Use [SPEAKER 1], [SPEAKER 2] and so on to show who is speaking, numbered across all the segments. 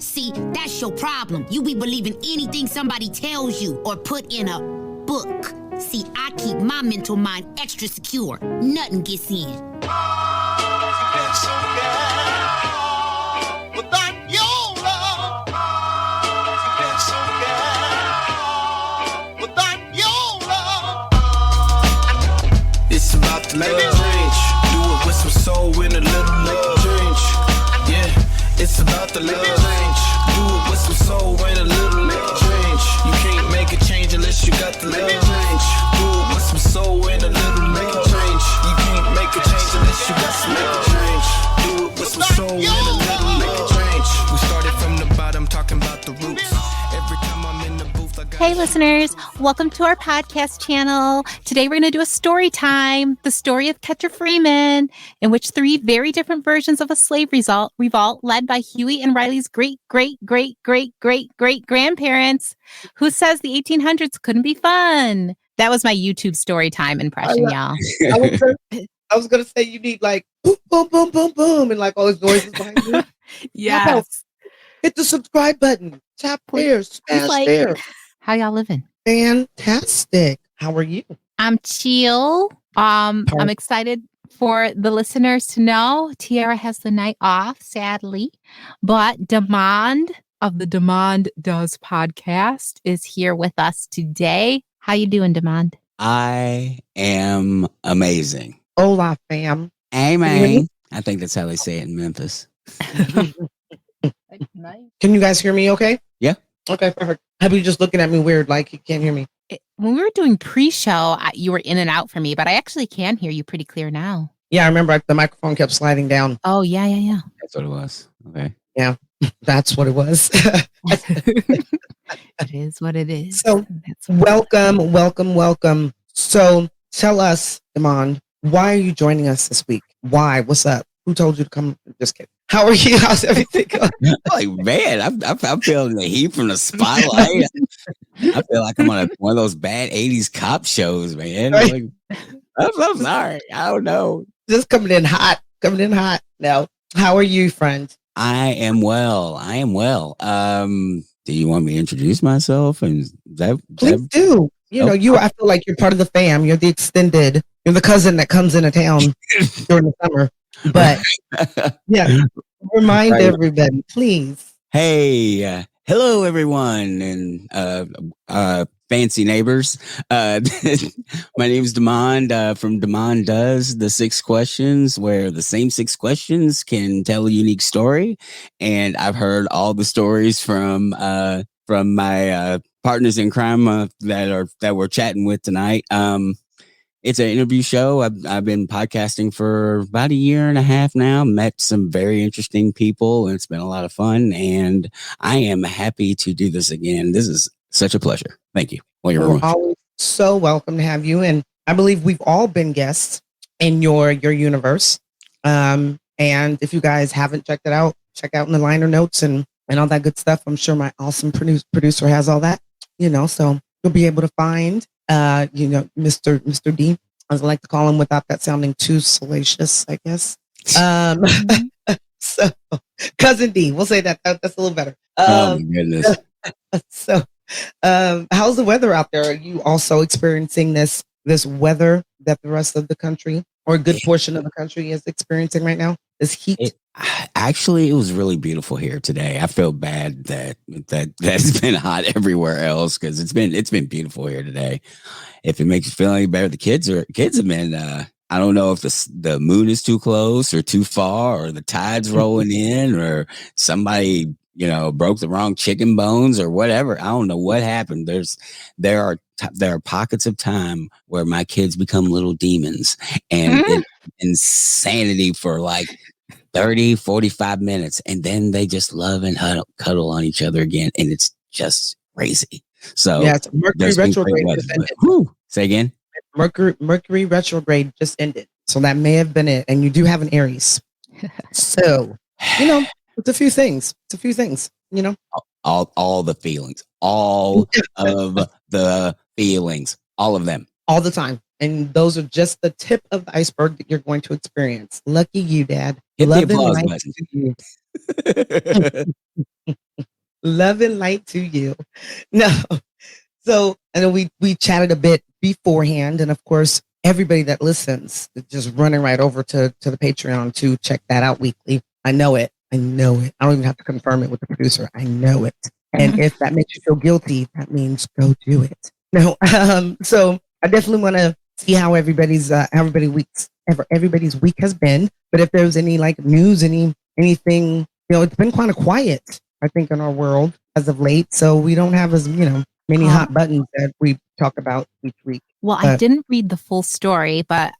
[SPEAKER 1] See, that's your problem. You be believing anything somebody tells you or put in a book. See, I keep my mental mind extra secure. Nothing gets in.
[SPEAKER 2] It's about the love change. Do it with some soul and a little love change. Yeah, it's about the love change. Do it with some soul and a little love change. You can't make a change unless you got the love change. Do it with some soul and a little love change. You can't make a change unless you got some love change. Do it with some soul and a little love change. We started from the bottom, talking about the roots. Every time I'm in the booth, I got.
[SPEAKER 3] Hey listeners, welcome to our podcast channel. Today we're going to do a story time, the story of Catcher Freeman, in which three very different versions of a slave revolt led by Huey and Riley's great-great-great-great-great-great-grandparents, who says the 1800s couldn't be fun. That was my YouTube story time impression, y'all.
[SPEAKER 4] I was going to say you need like boom, boom, boom, boom, boom, and like all those noises behind you.
[SPEAKER 3] Yes.
[SPEAKER 4] Hit the subscribe button. Tap there. Smash there.
[SPEAKER 3] How y'all living?
[SPEAKER 4] Fantastic. How are you?
[SPEAKER 3] I'm chill. I'm excited for the listeners to know Tiara has the night off, sadly, but Demand of the Demand Does podcast is here with us today. How you doing, Demand?
[SPEAKER 5] I am amazing.
[SPEAKER 4] Hola, fam.
[SPEAKER 5] Amen. I think that's how they say it in Memphis.
[SPEAKER 4] Can you guys hear me okay?
[SPEAKER 5] Yeah.
[SPEAKER 4] Okay, perfect. Have you just looking at me weird like you can't hear me?
[SPEAKER 3] When we were doing pre-show, you were in and out for me, but I actually can hear you pretty clear now.
[SPEAKER 4] Yeah, I remember the microphone kept sliding down.
[SPEAKER 3] Oh, yeah.
[SPEAKER 5] That's what it was. Okay.
[SPEAKER 4] Yeah, that's what it was.
[SPEAKER 3] It is what it is.
[SPEAKER 4] So, welcome. So, tell us, Demand, why are you joining us this week? Why? What's up? Who told you to come? Just kidding. How are you? How's everything going?
[SPEAKER 5] Like, man, I'm feeling the heat from the spotlight. I feel like I'm on one of those bad 80s cop shows, man.
[SPEAKER 4] Right.
[SPEAKER 5] Like, I'm sorry. I don't know.
[SPEAKER 4] Just coming in hot. No. How are you, friend?
[SPEAKER 5] I am well. Do you want me to introduce myself? And
[SPEAKER 4] Please do. You know, I feel like you're part of the fam. You're the extended. You're the cousin that comes into town during the summer. But yeah, remind everybody, please.
[SPEAKER 5] Hey, hello everyone, and fancy neighbors. My name is Demand from Demand Does the 6 Questions, where the same 6 questions can tell a unique story. And I've heard all the stories from my partners in crime that we're chatting with tonight. It's an interview show. I've been podcasting for about a year and a half now. Met some very interesting people, and it's been a lot of fun. And I am happy to do this again. This is such a pleasure. Thank you.
[SPEAKER 4] We're always so welcome to have you. And I believe we've all been guests in your universe. And if you guys haven't checked it out, check out in the liner notes and all that good stuff. I'm sure my awesome producer has all that, so you'll be able to find Mr. D, as I like to call him without that sounding too salacious, I guess. So Cousin D, we'll say that. That's a little better.
[SPEAKER 5] Oh my goodness.
[SPEAKER 4] So how's the weather out there? Are you also experiencing this weather that the rest of the country or a good portion of the country is experiencing right now? This heat?
[SPEAKER 5] Actually, it was really beautiful here today. I feel bad that it's been hot everywhere else because it's been beautiful here today. If it makes you feel any better, the kids have been. I don't know if the moon is too close or too far, or the tide's rolling in, or somebody broke the wrong chicken bones or whatever. I don't know what happened. There are pockets of time where my kids become little demons and insanity for like 30, 45 minutes. And then they just love and cuddle on each other again. And it's just crazy. So
[SPEAKER 4] yeah, it's Mercury retrograde just ended.
[SPEAKER 5] Say again.
[SPEAKER 4] Mercury retrograde just ended. So that may have been it. And you do have an Aries. So, it's a few things.
[SPEAKER 5] All the feelings. All of the feelings. All of them.
[SPEAKER 4] All the time. And those are just the tip of the iceberg that you're going to experience. Lucky you, Dad.
[SPEAKER 5] Hit
[SPEAKER 4] Love
[SPEAKER 5] the applause
[SPEAKER 4] and
[SPEAKER 5] button.
[SPEAKER 4] life to you. Love and light to you. No. So, and then we chatted a bit beforehand. And of course, everybody that listens, just running right over to the Patreon to check that out weekly. I know it. I don't even have to confirm it with the producer. I know it. And if that makes you feel guilty, that means go do it. No. So I definitely want to see how everybody's week has been. But if there's any like news, anything, it's been kind of quiet, I think, in our world as of late. So we don't have as, many hot buttons that we talk about each week.
[SPEAKER 3] Well, I didn't read the full story, but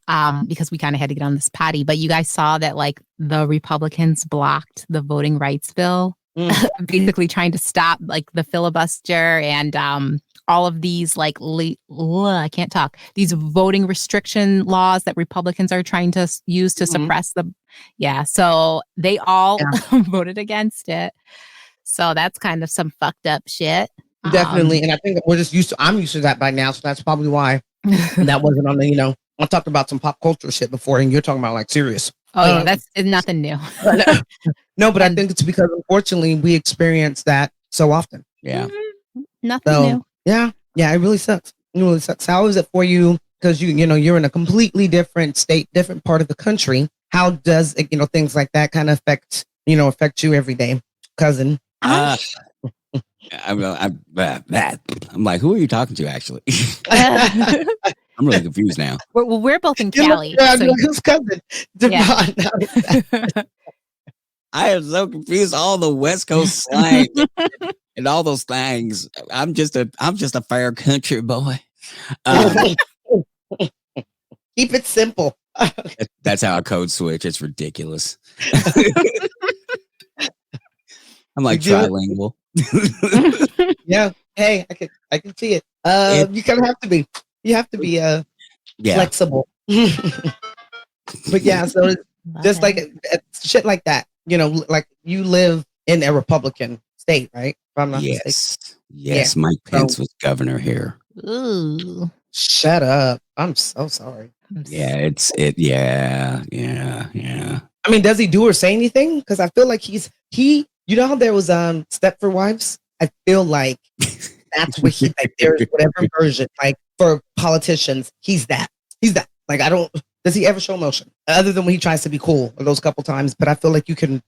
[SPEAKER 3] because we kind of had to get on this potty, but you guys saw that like the Republicans blocked the voting rights bill, basically trying to stop like the filibuster and all of these like I can't talk, these voting restriction laws that Republicans are trying to use to suppress the so they all voted against it. So that's kind of some fucked up shit.
[SPEAKER 4] Definitely. And I think I'm used to that by now. So that's probably why that wasn't on the, I talked about some pop culture shit before and you're talking about like serious.
[SPEAKER 3] Oh yeah, that's nothing new.
[SPEAKER 4] No, but I think it's because unfortunately we experience that so often.
[SPEAKER 5] Yeah.
[SPEAKER 3] Nothing new.
[SPEAKER 4] Yeah. Yeah. It really sucks. How is it for you? Because you're in a completely different state, different part of the country. How does it, things like that kind of affect you every day, cousin?
[SPEAKER 5] I'm like, who are you talking to, actually? I'm really confused now.
[SPEAKER 3] We're both in Cali.
[SPEAKER 4] Who's cousin?
[SPEAKER 5] I am so confused. All the West Coast slang and all those things. I'm just a fair country boy.
[SPEAKER 4] Keep it simple.
[SPEAKER 5] That's how I code switch. It's ridiculous. I'm like trilingual.
[SPEAKER 4] Yeah. Hey, I can see it. You kind of have to be. You have to be flexible. But yeah, so it's just like shit like that. Like you live in a Republican state, right? If I'm not mistaken.
[SPEAKER 5] Yes. Mike Pence was governor here.
[SPEAKER 3] Ooh.
[SPEAKER 4] Shut up. I'm so sorry.
[SPEAKER 5] Yeah, yeah.
[SPEAKER 4] I mean, does he do or say anything? Because I feel like he. You know how there was Stepford Wives? I feel like that's what he like. There's whatever version like for politicians. He's that. Like does he ever show emotion other than when he tries to be cool those couple times? But I feel like you can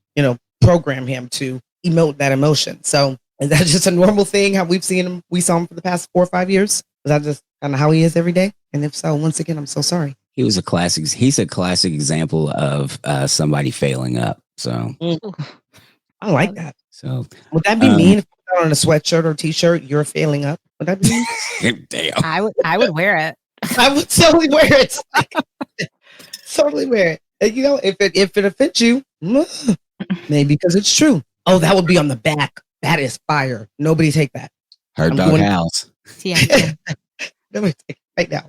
[SPEAKER 4] program him to emote that emotion. So is that just a normal thing? How we saw him for the past 4 or 5 years? Is that just kind of how he is every day? And if so, once again, I'm so sorry.
[SPEAKER 5] He's a classic example of somebody failing up. So
[SPEAKER 4] I like that.
[SPEAKER 5] So
[SPEAKER 4] would that be mean if you put that on a sweatshirt or t-shirt? You're failing up. Would that be mean?
[SPEAKER 5] Damn.
[SPEAKER 3] I would wear it.
[SPEAKER 4] I would totally wear it. Totally wear it. If it offends you, maybe because it's true. Oh, that would be on the back. That is fire. Nobody take that.
[SPEAKER 5] Herd dog house.
[SPEAKER 3] Yeah.
[SPEAKER 4] Nobody take it right now.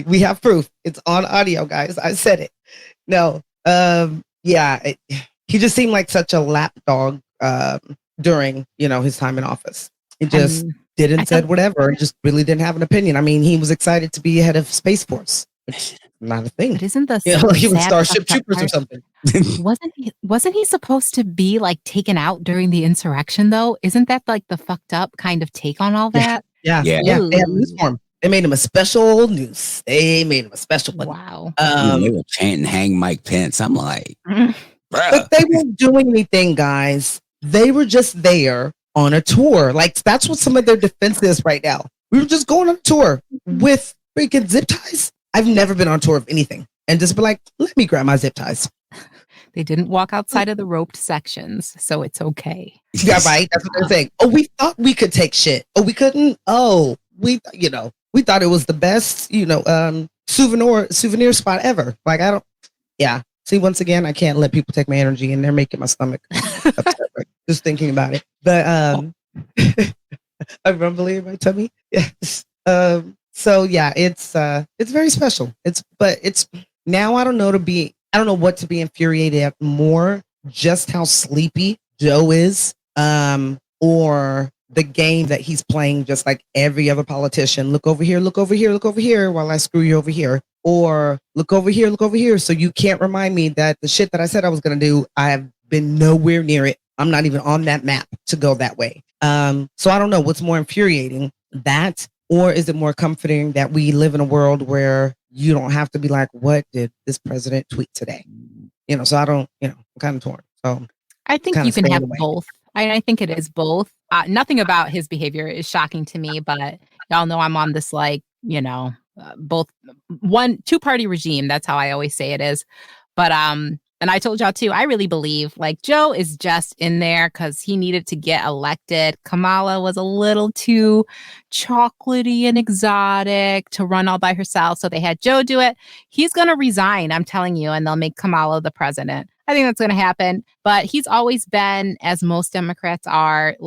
[SPEAKER 4] We have proof. It's on audio, guys. I said it. No. He just seemed like such a lapdog during, his time in office. He just said whatever and just really didn't have an opinion. I mean, he was excited to be head of Space Force. It's not a thing.
[SPEAKER 3] But isn't the
[SPEAKER 4] like he was Starship Troopers or something.
[SPEAKER 3] Wasn't he supposed to be like taken out during the insurrection though? Isn't that like the fucked up kind of take on all that?
[SPEAKER 4] Yeah. They had news for him. They made him a special news. They made him a special one.
[SPEAKER 3] Wow.
[SPEAKER 5] They were chanting "Hang Mike Pence." I'm like,
[SPEAKER 4] but they weren't doing anything, guys. They were just there on a tour. Like that's what some of their defense is right now. We were just going on a tour with freaking zip ties. I've never been on tour of anything and just be like, let me grab my zip ties.
[SPEAKER 3] They didn't walk outside of the roped sections, so it's okay.
[SPEAKER 4] Yeah, right. That's what they're saying. Oh, we thought we could take shit. Oh, we couldn't. Oh, we thought it was the best, souvenir spot ever. Like See, once again, I can't let people take my energy and they're making my stomach upset just thinking about it. But I'm rumbling in my tummy. Yes. So yeah, it's very special. It's now I don't know what to be infuriated at more, just how sleepy Joe is, or the game that he's playing, just like every other politician. Look over here, look over here, look over here while I screw you over here. Or look over here, so you can't remind me that the shit that I said I was going to do, I have been nowhere near it. I'm not even on that map to go that way. So I don't know what's more infuriating, that, or is it more comforting that we live in a world where you don't have to be like, what did this president tweet today? So I don't, I'm kind of torn. So
[SPEAKER 3] I think you can have both. I think it is both. Nothing about his behavior is shocking to me, but y'all know I'm on this both two-party regime. That's how I always say it is. But and I told y'all too, I really believe Joe is just in there because he needed to get elected. Kamala was a little too chocolatey and exotic to run all by herself. So they had Joe do it. He's going to resign, I'm telling you, and they'll make Kamala the president. I think that's going to happen. But he's always been, as most Democrats are,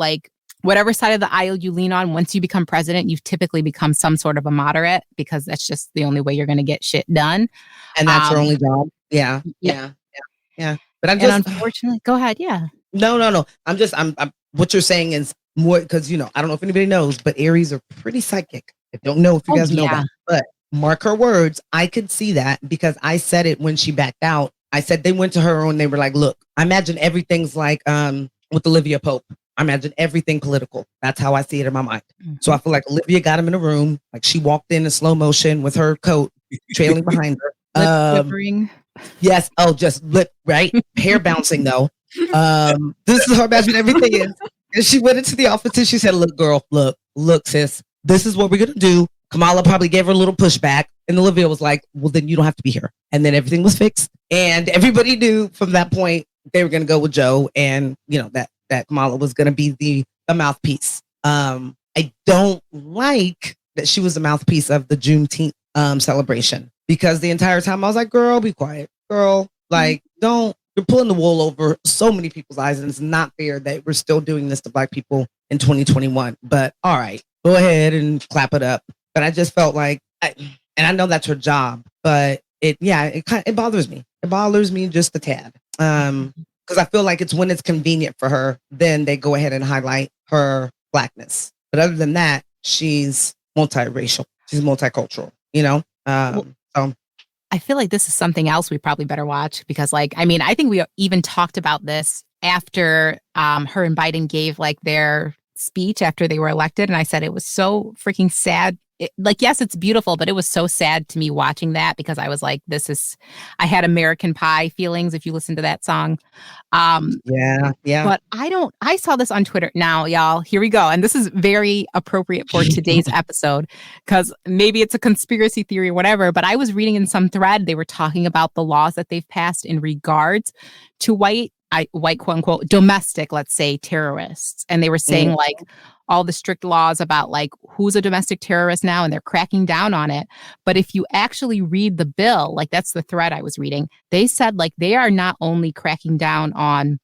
[SPEAKER 3] whatever side of the aisle you lean on, once you become president, you've typically become some sort of a moderate because that's just the only way you're going to get shit done.
[SPEAKER 4] And that's your only job. Yeah. But
[SPEAKER 3] unfortunately, go ahead. Yeah.
[SPEAKER 4] No. I'm what you're saying is more because, I don't know if anybody knows, but Aries are pretty psychic. I don't know if you guys know that, but mark her words. I could see that because I said it when she backed out. I said they went to her and they were like, look, I imagine everything's like with Olivia Pope. I imagine everything political. That's how I see it in my mind. Mm-hmm. So I feel like Olivia got him in a room. Like she walked in slow motion with her coat trailing behind her. Yes. Oh, just lip, right? Hair bouncing though. This is how I imagine everything is. And she went into the office and she said, look, girl, look, sis, this is what we're going to do. Kamala probably gave her a little pushback. And Olivia was like, well, then you don't have to be here. And then everything was fixed. And everybody knew from that point, they were going to go with Joe. And, that Kamala was going to be the mouthpiece. I don't like that she was the mouthpiece of the Juneteenth celebration because the entire time I was like, girl, be quiet. Girl, you're pulling the wool over so many people's eyes and it's not fair that we're still doing this to Black people in 2021. But all right, go ahead and clap it up. But I just felt like, and I know that's her job, but it bothers me. It bothers me just a tad. Because I feel like it's when it's convenient for her, then they go ahead and highlight her Blackness. But other than that, she's multiracial. She's multicultural, So
[SPEAKER 3] I feel like this is something else we probably better watch because I think we even talked about this after her and Biden gave their speech after they were elected. And I said it was so freaking sad. Yes, it's beautiful, but it was so sad to me watching that because I was like, I had American Pie feelings if you listen to that song.
[SPEAKER 4] Yeah.
[SPEAKER 3] But I saw this on Twitter. Now, y'all, here we go. And this is very appropriate for today's episode because maybe it's a conspiracy theory or whatever, but I was reading in some thread, they were talking about the laws that they've passed in regards to white quote unquote domestic, let's say, terrorists. And they were saying all the strict laws about who's a domestic terrorist now, and they're cracking down on it. But if you actually read the bill, that's the thread I was reading, they said they are not only cracking down on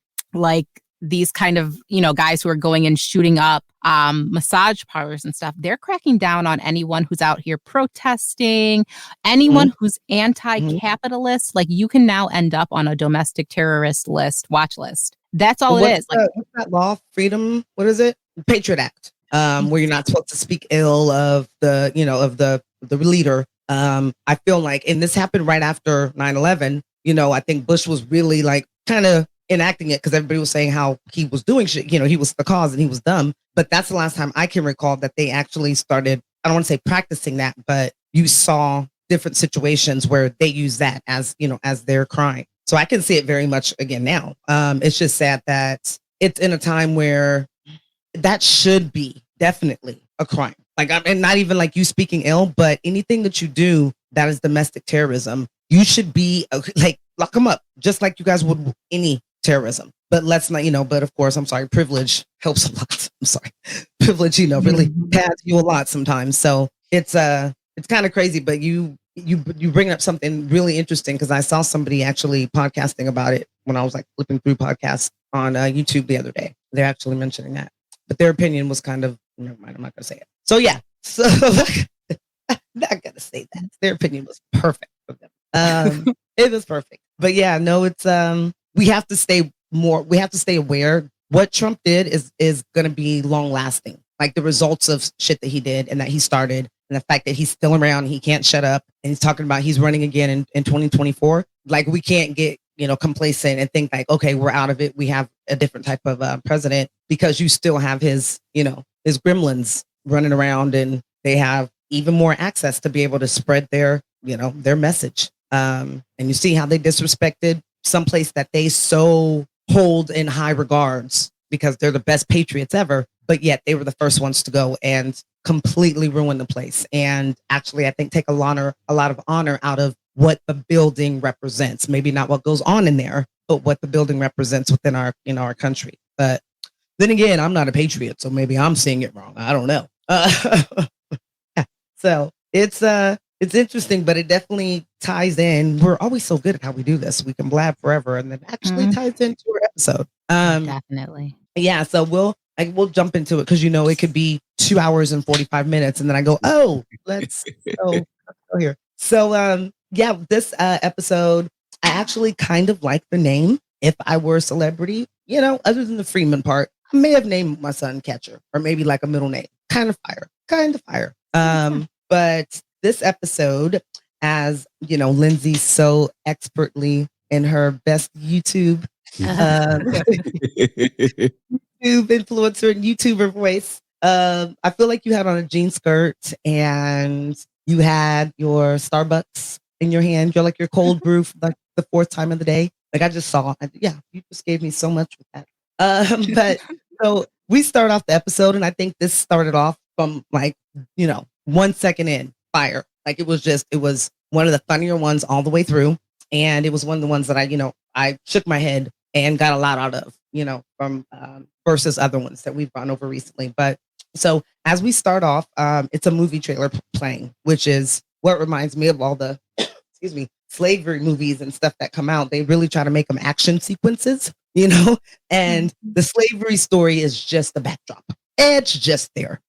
[SPEAKER 3] these kind of, guys who are going and shooting up massage parlors and stuff. They're cracking down on anyone who's out here protesting, anyone who's anti-capitalist. You can now end up on a domestic terrorist watch list. That's all it is.
[SPEAKER 4] What's that law? Freedom? What is it? Patriot Act. Where you're not supposed to speak ill of the, of the leader. I feel like, and this happened right after 9/11. I think Bush was really kind of enacting it because everybody was saying how he was doing shit. He was the cause and he was dumb. But that's the last time I can recall that they actually started, I don't want to say practicing that, but you saw different situations where they use that as, as their crime. So I can see it very much again now. It's just sad that it's in a time where that should be definitely a crime. And not even you speaking ill, but anything that you do that is domestic terrorism, you should be lock them up, just like you guys would with any terrorism. But let's not, but of course, I'm sorry, privilege helps a lot. I'm sorry. Privilege, really pads you a lot sometimes. So it's kind of crazy, but you bring up something really interesting because I saw somebody actually podcasting about it when I was flipping through podcasts on YouTube the other day. They're actually mentioning that. But their opinion was kind of, never mind, I'm not going to say it. So yeah, I'm not going to say that. Their opinion was perfect for them. It was perfect. But yeah, no, it's, we have to stay aware. What Trump did is going to be long lasting. The results of shit that he did and that he started and the fact that he's still around, he can't shut up. And he's talking about he's running again in 2024. We can't get, complacent and think okay, we're out of it. We have a different type of president. because you still have his gremlins running around, and they have even more access to be able to spread their message. And you see how they disrespected someplace that they so hold in high regards because they're the best patriots ever, but yet they were the first ones to go and completely ruin the place. And actually, I think take a lot of honor out of what the building represents. Maybe not what goes on in there, but what the building represents within our country. But then again, I'm not a patriot, so maybe I'm seeing it wrong. I don't know. So it's interesting, but it definitely ties in. We're always so good at how we do this. We can blab forever, and then actually ties into our episode.
[SPEAKER 3] Definitely.
[SPEAKER 4] Yeah. So we'll jump into it because it could be 2 hours and 45 minutes, and then I go, let's go here. So this episode, I actually kind of like the name. If I were a celebrity, other than the Freeman part, I may have named my son Catcher, or maybe like a middle name. Kind of fire. But this episode, as Lindsay so expertly in her best YouTube YouTube influencer and YouTuber voice, I feel like you had on a jean skirt and you had your Starbucks in your hand. You're like your cold brew for like the fourth time of the day. Like I just saw, you just gave me so much with that. But so we start off the episode, and I think this started off from 1 second in fire. Like it was one of the funnier ones all the way through. And it was one of the ones that I shook my head and got a lot out of, from versus other ones that we've gone over recently. But so as we start off, it's a movie trailer playing, which is what reminds me of all the, slavery movies and stuff that come out. They really try to make them action sequences, and the slavery story is just the backdrop. It's just there.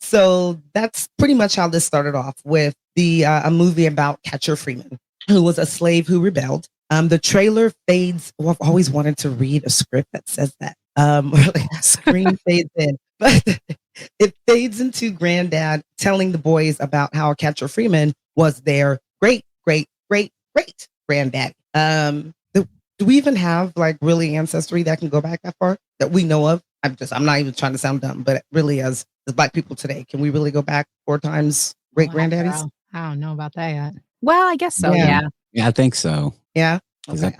[SPEAKER 4] So that's pretty much how this started off with a movie about Catcher Freeman, who was a slave who rebelled. The trailer fades. Well, I've always wanted to read a script that says that. Or like the screen fades in, but it fades into Granddad telling the boys about how Catcher Freeman was their great granddad. Do we even have like really ancestry that can go back that far that we know of? I'm not even trying to sound dumb, but really as Black people today, can we really go back 4 times great granddaddies?
[SPEAKER 3] I don't know about that yet. Well, I guess so. Yeah.
[SPEAKER 5] Yeah, I think so.
[SPEAKER 4] Yeah. Okay.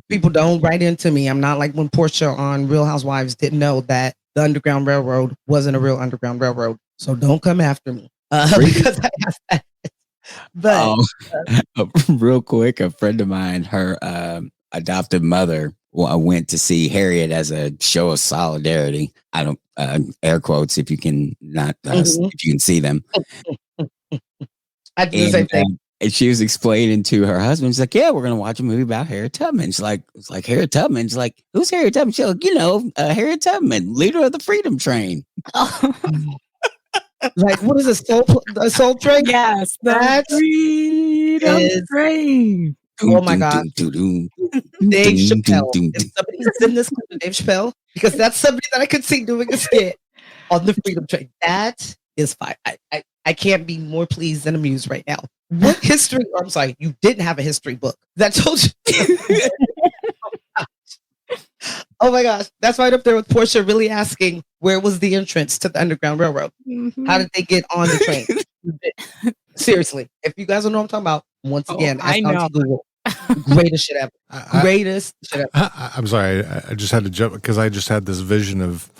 [SPEAKER 4] People don't write into me. I'm not like when Portia on Real Housewives didn't know that the Underground Railroad wasn't a real Underground Railroad. So don't come after me because I asked that. But
[SPEAKER 5] real quick, a friend of mine, her adopted mother went to see Harriet as a show of solidarity. I don't air quotes if you can not if you can see them.
[SPEAKER 4] I do the same thing.
[SPEAKER 5] And she was explaining to her husband, she's like, "Yeah, we're gonna watch a movie about Harriet Tubman." She's like, "It's like Harriet Tubman." She's like, "Who's Harriet Tubman?" She's like, Harriet Tubman, leader of the Freedom Train.
[SPEAKER 4] Like, what is a soul train?
[SPEAKER 3] Yes, the Freedom Train.
[SPEAKER 4] Oh my God. Dave Chappelle. If somebody send this clip to Dave Chappelle, because that's somebody that I could see doing a skit on the Freedom Train. That is fine. I can't be more pleased and amused right now. What history? I'm sorry, you didn't have a history book that told you. Oh my gosh, that's right up there with Portia really asking where was the entrance to the Underground Railroad? Mm-hmm. How did they get on the train? Seriously, if you guys don't know what I'm talking about, once again,
[SPEAKER 3] I know.
[SPEAKER 4] Google. Greatest shit ever. Greatest shit ever.
[SPEAKER 6] I'm sorry, I just had to jump because I just had this vision of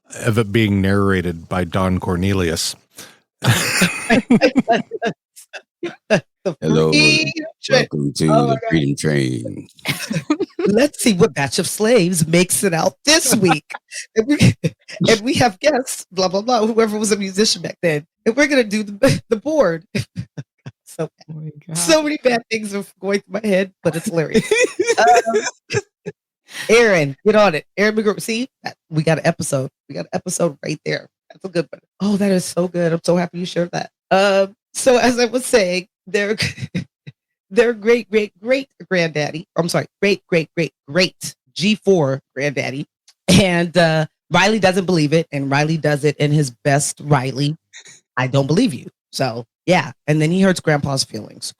[SPEAKER 6] it being narrated by Don Cornelius.
[SPEAKER 5] Hello, welcome to the Freedom Train.
[SPEAKER 4] Let's see what batch of slaves makes it out this week. and we have guests, blah, blah, blah, whoever was a musician back then. And we're going to do the board. So many bad things are going through my head, but it's hilarious. Aaron, get on it. Aaron McGrew, see? We got an episode. We got an episode right there. That's a good one. Oh, that is so good. I'm so happy you shared that. So as I was saying, their great granddaddy. I'm sorry, great G4 granddaddy. And Riley doesn't believe it, and Riley does it in his best Riley. I don't believe you. So yeah, and then he hurts Granddad's feelings.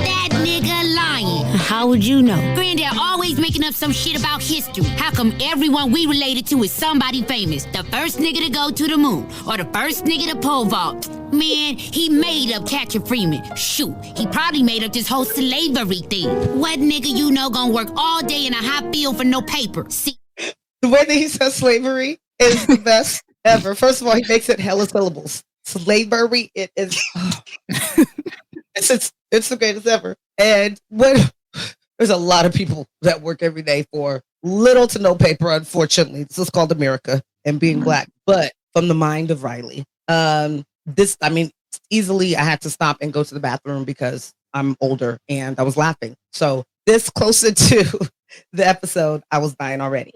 [SPEAKER 1] That nigga lying. How would you know? Granddad always making up some shit about history. How come everyone we related to is somebody famous? The first nigga to go to the moon, or the first nigga to pole vault. Man, he made up Catcher Freeman. Shoot, he probably made up this whole slavery thing. What nigga you know gonna work all day in a hot field for no paper? See,
[SPEAKER 4] the way that he says slavery is the best ever. First of all, he makes it hella syllables. Slavery, it is. It's the greatest ever. And there's a lot of people that work every day for little to no paper, unfortunately. This is called America and being black. But from the mind of Riley, easily I had to stop and go to the bathroom because I'm older and I was laughing. So this closer to the episode, I was dying already.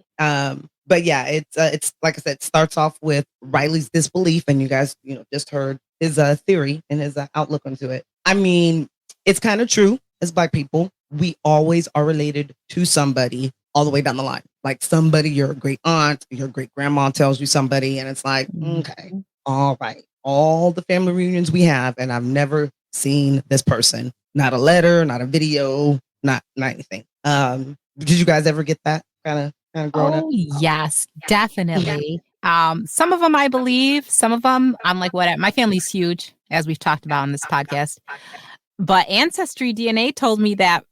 [SPEAKER 4] But yeah, it's like I said, it starts off with Riley's disbelief, and you guys, just heard his theory and his outlook onto it. I mean, it's kind of true. As Black people, we always are related to somebody all the way down the line. Like somebody, your great aunt, your great grandma tells you somebody, and it's like, okay, all right. All the family reunions we have, and I've never seen this person. Not a letter, not a video, not anything. Did you guys ever get that kind of growing up?
[SPEAKER 3] Yes, definitely. Some of them I believe, some of them I'm like, whatever. My family's huge, as we've talked about on this podcast. But Ancestry DNA told me that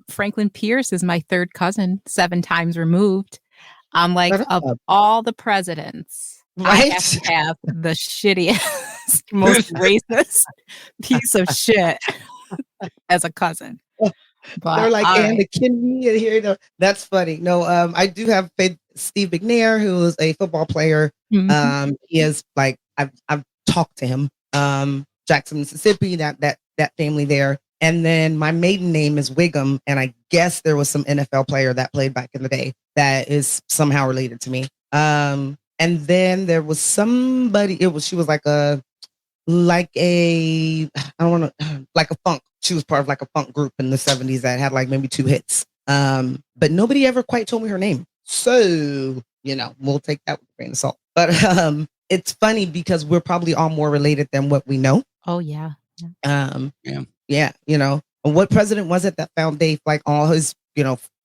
[SPEAKER 3] Franklin Pierce is my third cousin, 7 times removed. I'm like, of all the presidents,
[SPEAKER 4] right?
[SPEAKER 3] I have to have the shittiest, most racist piece of shit as a cousin. But
[SPEAKER 4] they're like, and the kidney and here, that's funny. No, I do have Steve McNair, who is a football player.
[SPEAKER 3] Mhm.
[SPEAKER 4] He is like, I've talked to him. Jackson, Mississippi, that family there. And then my maiden name is Wiggum, and I guess there was some NFL player that played back in the day that is somehow related to me. And then there was somebody. She was like a funk. She was part of like a funk group in the 70s that had like maybe 2 hits. But nobody ever quite told me her name. So, we'll take that with a grain of salt. But it's funny because we're probably all more related than what we know.
[SPEAKER 3] Oh, yeah.
[SPEAKER 4] Yeah. And what president was it that found Dave? Like all his,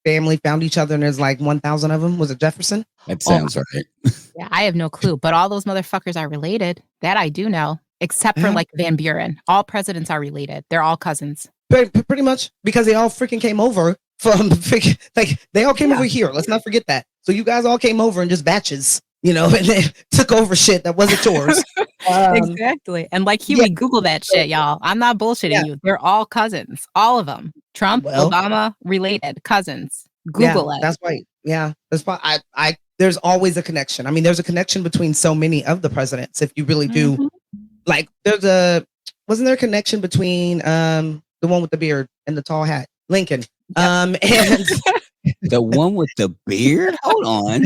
[SPEAKER 4] family found each other, and there's like 1,000 of them. Was it Jefferson?
[SPEAKER 5] That sounds right.
[SPEAKER 3] Yeah, I have no clue. But all those motherfuckers are related. That I do know. Except for like Van Buren. All presidents are related. They're all cousins.
[SPEAKER 4] Pretty much, because they all freaking came over from they all came over here. Let's not forget that. So you guys all came over in just batches, and they took over shit that wasn't yours.
[SPEAKER 3] Exactly. And like Huey, Google that shit, y'all. I'm not bullshitting you. They're all cousins. All of them. Trump, Obama, related cousins. Google it. That's
[SPEAKER 4] right. Yeah. That's why there's always a connection. I mean, there's a connection between so many of the presidents. If you really do, like, wasn't there a connection between the one with the beard and the tall hat, Lincoln, and
[SPEAKER 5] the one with the beard? Hold on.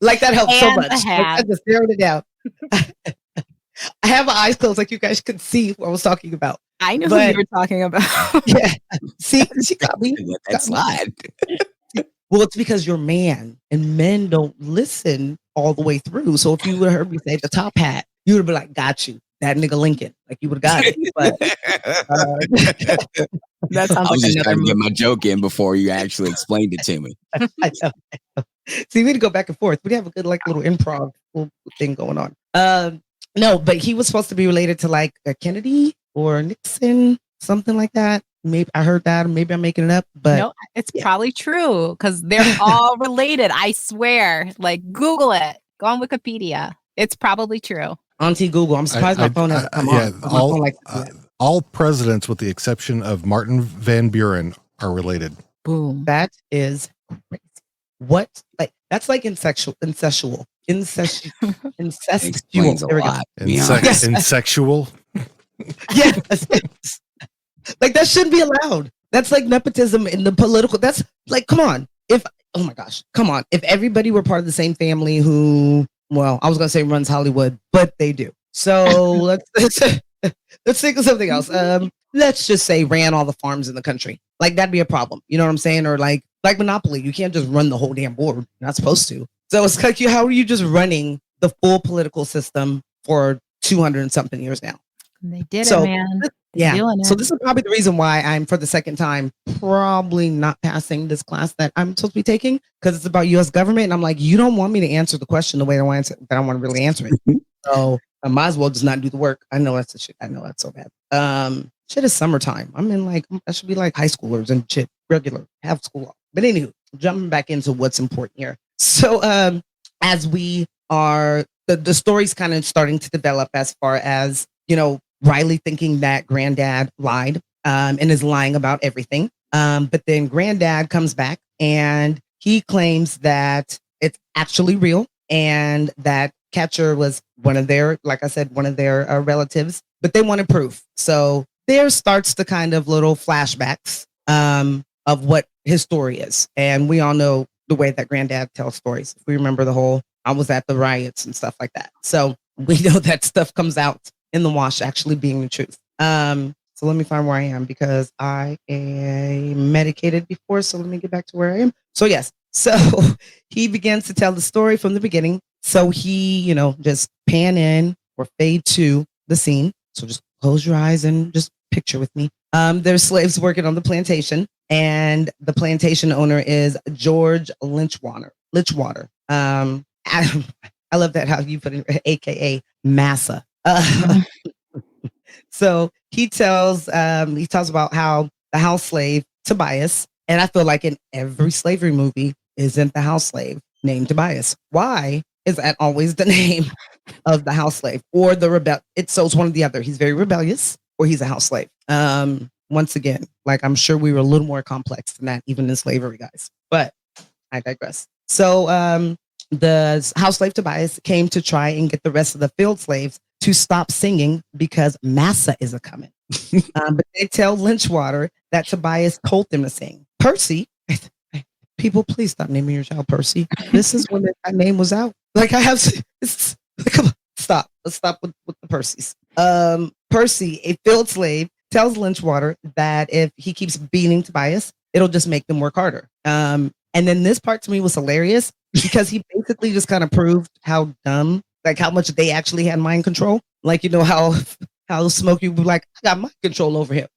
[SPEAKER 4] Like that helps so much.
[SPEAKER 3] I
[SPEAKER 4] just narrowed it down. I have my eyes closed, like you guys could see what I was talking about.
[SPEAKER 3] I know who you were talking about.
[SPEAKER 4] Yeah. See, she got me.
[SPEAKER 5] Let that slide.
[SPEAKER 4] Well, it's because you're a man, and men don't listen all the way through. So if you would have heard me say the top hat, you would have been like, got you. That nigga Lincoln. Like you would have got it. But
[SPEAKER 3] that sounds
[SPEAKER 5] I was
[SPEAKER 3] like
[SPEAKER 5] just trying to get my joke in before you actually explained it to me.
[SPEAKER 4] I know. See, we need to go back and forth. We have a good like little improv thing going on. No, but he was supposed to be related to like a Kennedy or Nixon, something like that. Maybe I heard that, or maybe I'm making it up. But
[SPEAKER 3] no, it's probably true because they're all related. I swear. Like Google it. Go on Wikipedia. It's probably true.
[SPEAKER 4] Auntie Google. I'm surprised my phone hasn't come on.
[SPEAKER 6] All presidents, with the exception of Martin Van Buren, are related.
[SPEAKER 3] Boom.
[SPEAKER 4] That is crazy. What? Like that's like incestual. Incestual.
[SPEAKER 5] There we go.
[SPEAKER 6] Insexual.
[SPEAKER 4] Yes. Like that shouldn't be allowed. That's like nepotism in the political. That's like, come on. Oh my gosh, come on. If everybody were part of the same family who, well, I was gonna say runs Hollywood, but they do. So let's think of something else. Let's just say ran all the farms in the country. Like that'd be a problem. You know what I'm saying? Or like Monopoly, you can't just run the whole damn board. You're not supposed to. So it's like, how are you just running the full political system for 200 and something years now?
[SPEAKER 3] They did it, man.
[SPEAKER 4] Yeah.
[SPEAKER 3] Doing
[SPEAKER 4] So
[SPEAKER 3] it.
[SPEAKER 4] this is probably the reason why I'm, for the second time, probably not passing this class that I'm supposed to be taking, because it's about U.S. government. And I'm like, you don't want me to answer the question the way I want to, that I want to really answer it. So I might as well just not do the work. I know that's the shit. I know that's so bad. Shit is summertime. I'm in like, I should be like high schoolers and shit, regular, have school off. But anywho, jumping back into what's important here. So as we are, the story's kind of starting to develop as far as, Riley thinking that Granddad lied and is lying about everything. But then Granddad comes back and he claims that it's actually real and that Catcher was one of their, like I said, one of their relatives, but they wanted proof. So there starts the kind of little flashbacks of what his story is. And we all know the way that Granddad tells stories. We remember the whole, I was at the riots and stuff like that. So we know that stuff comes out in the wash actually being the truth. So let me find where I am, because I am medicated before. So let me get back to where I am. So yes. So he begins to tell the story from the beginning. So he, just pan in or fade to the scene. So just close your eyes and just picture with me. There's slaves working on the plantation, and the plantation owner is George Lynchwater. I love that how you put it, AKA Massa. So he talks about how the house slave Tobias, and I feel like in every slavery movie, isn't the house slave named Tobias? Why is that always the name of the house slave or the rebel? It's one or the other. He's very rebellious or he's a house slave. Once again, like I'm sure we were a little more complex than that, even in slavery, guys. But I digress. So the house slave Tobias came to try and get the rest of the field slaves to stop singing because Massa is a coming. But they tell Lynchwater that Tobias told them to sing. Percy, people, please stop naming your child Percy. This is when that name was out. Like I have to, come on, stop. Let's stop with the Percys. Percy, a field slave, tells Lynchwater that if he keeps beating Tobias, it'll just make them work harder. And then this part to me was hilarious because he basically just kind of proved how dumb, like how much they actually had mind control. Like, how Smokey would be like, I got mind control over him.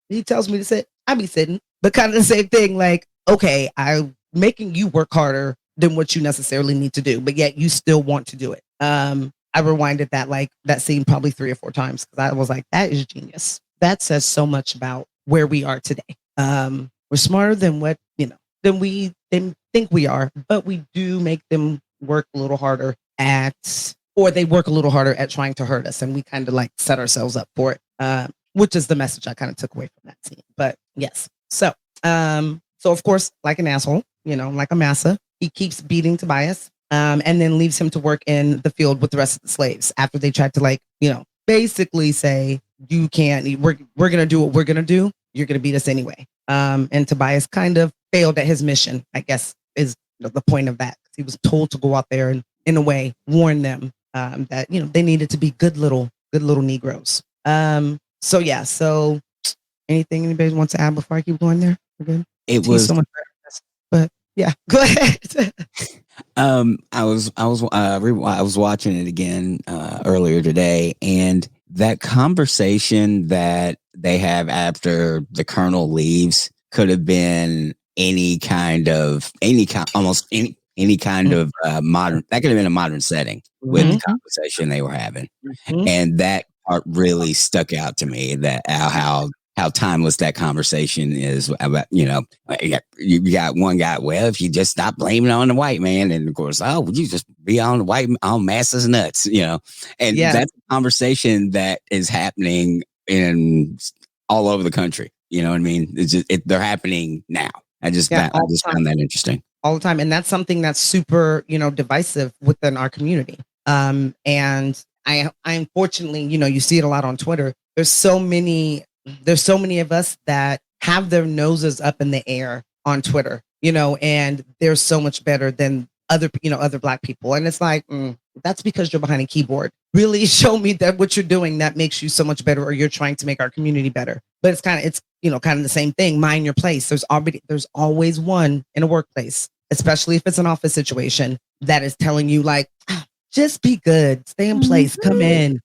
[SPEAKER 4] He tells me to sit, I be sitting. But kind of the same thing, like, okay, I'm making you work harder than what you necessarily need to do, but yet you still want to do it. I rewinded that scene probably 3 or 4 times because I was like, that is genius. That says so much about where we are today. We're smarter than what, than we think we are, but we do make them work a little harder they work a little harder at trying to hurt us. And we kind of like set ourselves up for it, which is the message I kind of took away from that scene. But yes. So of course, like an asshole, like a Massa, he keeps beating Tobias, and then leaves him to work in the field with the rest of the slaves after they tried to basically say, you can't, we're going to do what we're going to do. You're going to beat us anyway. And Tobias kind of failed at his mission, I guess, is the point of that. He was told to go out there and, in a way, warn them that, they needed to be good little Negroes. So yeah. So anything anybody wants to add before I keep going there? We're good.
[SPEAKER 5] It was
[SPEAKER 4] so much better, but yeah, go ahead.
[SPEAKER 5] I was watching it again earlier today, and that conversation that they have after the Colonel leaves could have been any kind of modern. That could have been a modern setting with the conversation they were having, and that part really stuck out to me. That how timeless that conversation is about. You got one guy. Well, if you just stop blaming on the white man, and of course, would you just be on the on Massa's nuts? And that's a conversation that is happening in all over the country. You know what I mean? It's just, they're happening now. I just found that interesting.
[SPEAKER 4] All the time. And that's something that's super, divisive within our community. And I unfortunately, you see it a lot on Twitter. There's so many of us that have their noses up in the air on Twitter, and they're so much better than other Black people. And it's like, that's because you're behind a keyboard. Really show me that what you're doing that makes you so much better, or you're trying to make our community better. But it's kind of the same thing. Mind your place. There's always one in a workplace, especially if it's an office situation, that is telling you like, just be good, stay in place, come in,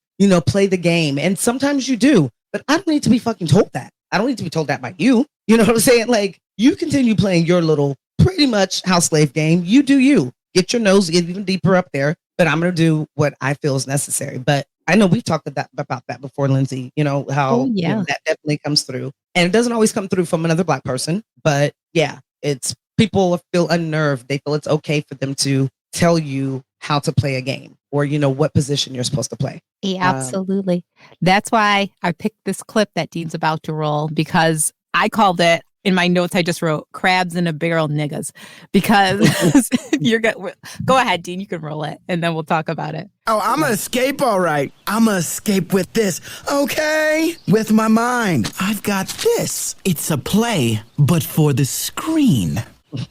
[SPEAKER 4] play the game. And sometimes you do, but I don't need to be fucking told that. I don't need to be told that by you. You know what I'm saying? Like, you continue playing your little pretty much house slave game. You do you. Get your nose even deeper up there, but I'm going to do what I feel is necessary. But I know we've talked about that before, Lindsay, you know, how you know, that definitely comes through. And it doesn't always come through from another Black person, but yeah, it's people feel unnerved. They feel it's okay for them to tell you how to play a game or, you know, what position you're supposed to play.
[SPEAKER 3] Yeah, absolutely. That's why I picked this clip that Dean's about to roll, because I called it, in my notes, I just wrote crabs in a barrel niggas, because you're going go ahead, Dean, you can roll it and then we'll talk about it.
[SPEAKER 7] Oh, I'm gonna escape, all right. I'm gonna escape with this, okay? With my mind. I've got this. It's a play, but for the screen.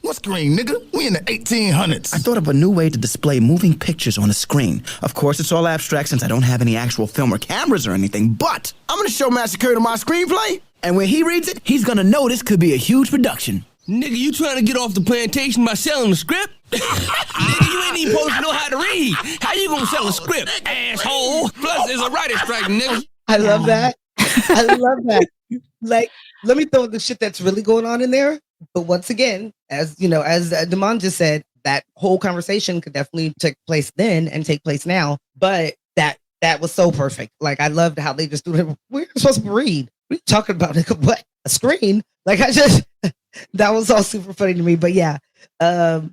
[SPEAKER 8] What screen, nigga? We in the 1800s.
[SPEAKER 7] I thought of a new way to display moving pictures on a screen. Of course, it's all abstract since I don't have any actual film or cameras or anything, but I'm gonna show Master Curry my screenplay, and when he reads it, he's gonna know this could be a huge production.
[SPEAKER 9] Nigga, you trying to get off the plantation by selling the script? Nigga, you ain't even supposed to know how to read. How you gonna sell a script, asshole? Plus, it's a writer's strike, nigga.
[SPEAKER 4] I love that. I love that. Like, let me throw the shit that's really going on in there. But once again, as you know, as Damon just said, that whole conversation could definitely take place then and take place now. But that was so perfect. Like, I loved how they just do it. We're supposed to read. We're talking about what, a screen? Like, that was all super funny to me. But yeah,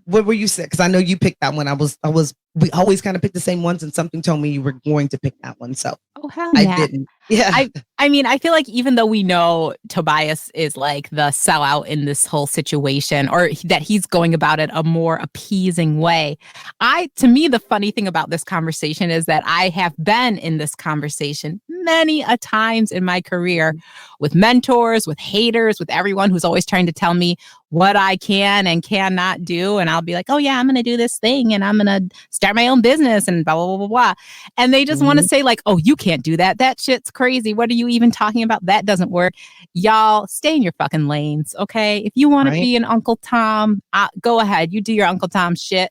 [SPEAKER 4] what were you saying? Because I know you picked that one. We always kind of pick the same ones, and something told me you were going to pick that one. So
[SPEAKER 3] hell yeah.
[SPEAKER 4] I didn't. Yeah.
[SPEAKER 3] I mean, I feel like even though we know Tobias is like the sellout in this whole situation, or that he's going about it a more appeasing way, to me, the funny thing about this conversation is that I have been in this conversation many a times in my career with mentors, with haters, with everyone who's always trying to tell me what I can and cannot do. And I'll be like, oh yeah, I'm going to do this thing and I'm going to start my own business and blah, blah, blah, blah, blah. And they just want to say like, oh, you can't do that. That shit's crazy. What are you even talking about? That doesn't work. Y'all stay in your fucking lanes. Okay. If you want to be an Uncle Tom, go ahead. You do your Uncle Tom shit.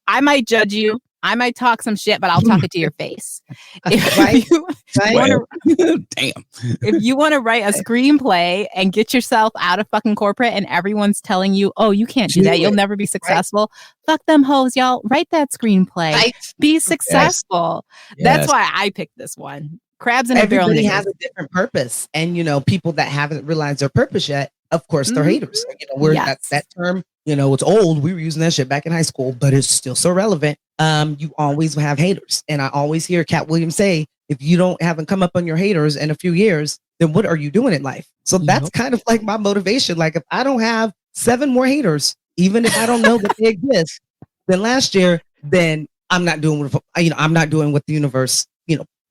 [SPEAKER 3] I might judge you. I might talk some shit, but I'll talk it to your face. If you want to write a screenplay and get yourself out of fucking corporate and everyone's telling you, oh, you can't do that, you'll never be successful. Fuck them hoes, y'all. Write that screenplay. Be successful. That's why I picked this one. Crabs in a barrel.
[SPEAKER 4] Everybody has a different purpose. And, you know, people that haven't realized their purpose yet, of course, they're haters. You know, that term, you know, it's old. We were using that shit back in high school, but it's still so relevant. You always have haters. And I always hear Cat Williams say, if you haven't come up on your haters in a few years, then what are you doing in life? So that's kind of like my motivation. Like, if I don't have 7 more haters, even if I don't know that they exist, then last year, then I'm not doing what, I'm not doing what the universe,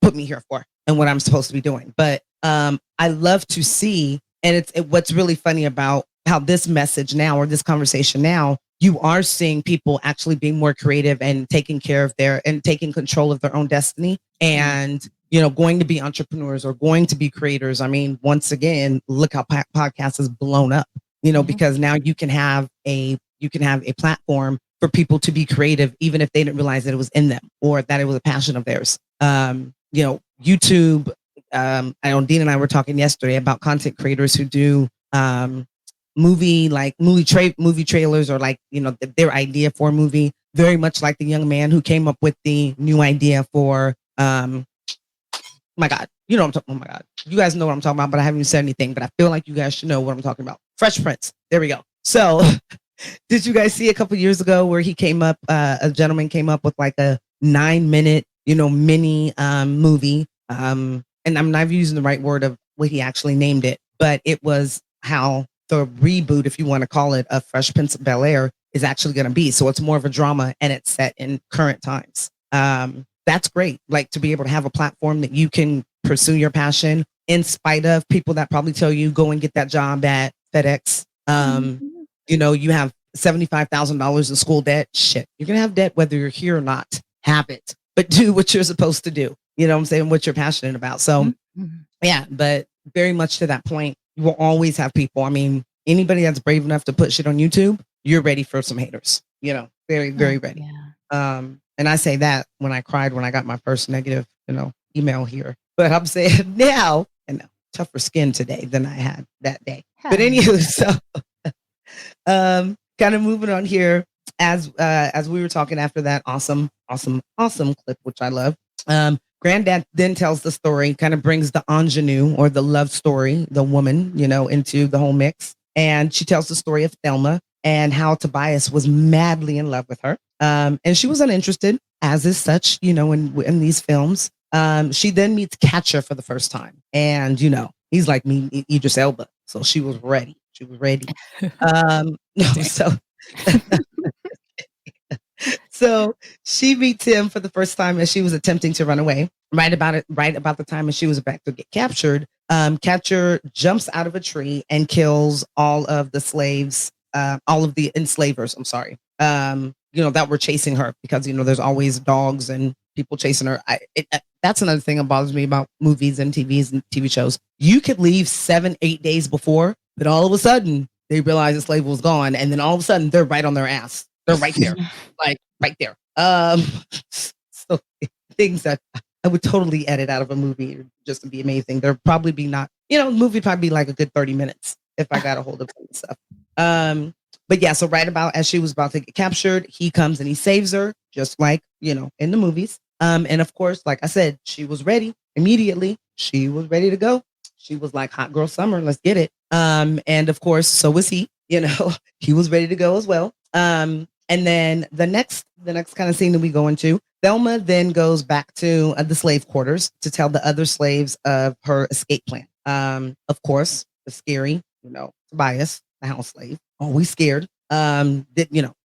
[SPEAKER 4] put me here for and what I'm supposed to be doing. But I love to see, and what's really funny about how this message now, or this conversation now, you are seeing people actually being more creative and taking control of their own destiny, and going to be entrepreneurs or going to be creators. I mean, once again, look how podcast has blown up, because now you can have a platform for people to be creative, even if they didn't realize that it was in them or that it was a passion of theirs. YouTube. I know Dean and I were talking yesterday about content creators who do movie trailers, or their idea for a movie, very much like the young man who came up with the new idea for my God, oh my God, you guys know what I'm talking about, but I haven't even said anything, but I feel like you guys should know what I'm talking about. Fresh Prince. There we go. So did you guys see a couple years ago where he came up, a gentleman came up with like a 9-minute, mini movie. And I'm not using the right word of what he actually named it, but it was how the reboot, if you want to call it, of Fresh Prince of Bel-Air is actually going to be. So it's more of a drama, and it's set in current times. That's great. Like, to be able to have a platform that you can pursue your passion in spite of people that probably tell you go and get that job at FedEx. You have $75,000 in school debt. Shit, you're going to have debt whether you're here or not. Have it, but do what you're supposed to do. You know what I'm saying? What you're passionate about. So yeah, but very much to that point, you will always have people. I mean, anybody that's brave enough to put shit on YouTube, you're ready for some haters, very, very ready. Yeah. And I say that when I cried when I got my first negative, email here, but I'm saying now, and no, tougher skin today than I had that day. But anywho, so kind of moving on here as we were talking after that awesome clip, which I love. Granddad then tells the story, kind of brings the ingenue or the love story, the woman, into the whole mix. And she tells the story of Thelma and how Tobias was madly in love with her. And she was uninterested, as is such, in these films. She then meets Catcher for the first time. And, he's like me, Idris Elba. So she was ready. So she meets him for the first time as she was attempting to run away. Right about the time as she was about to get captured, Catcher jumps out of a tree and kills all of the slaves, all of the enslavers. I'm sorry, that were chasing her because there's always dogs and people chasing her. That's another thing that bothers me about movies and TV shows. You could leave 7-8 days before, but all of a sudden they realize the slave was gone, and then all of a sudden they're right on their ass. They're right there, like right there. So things that I would totally edit out of a movie just to be amazing. There'd probably be not, the movie would probably be like a good 30 minutes if I got a hold of some stuff. But yeah, so right about as she was about to get captured, he comes and he saves her, just like, in the movies. And of course, like I said, she was ready immediately. She was ready to go. She was like, hot girl summer, let's get it. And of course, so was he, he was ready to go as well. And then the next kind of scene that we go into, Thelma then goes back to the slave quarters to tell the other slaves of her escape plan. Of course, the scary, Tobias, the house slave, always scared, had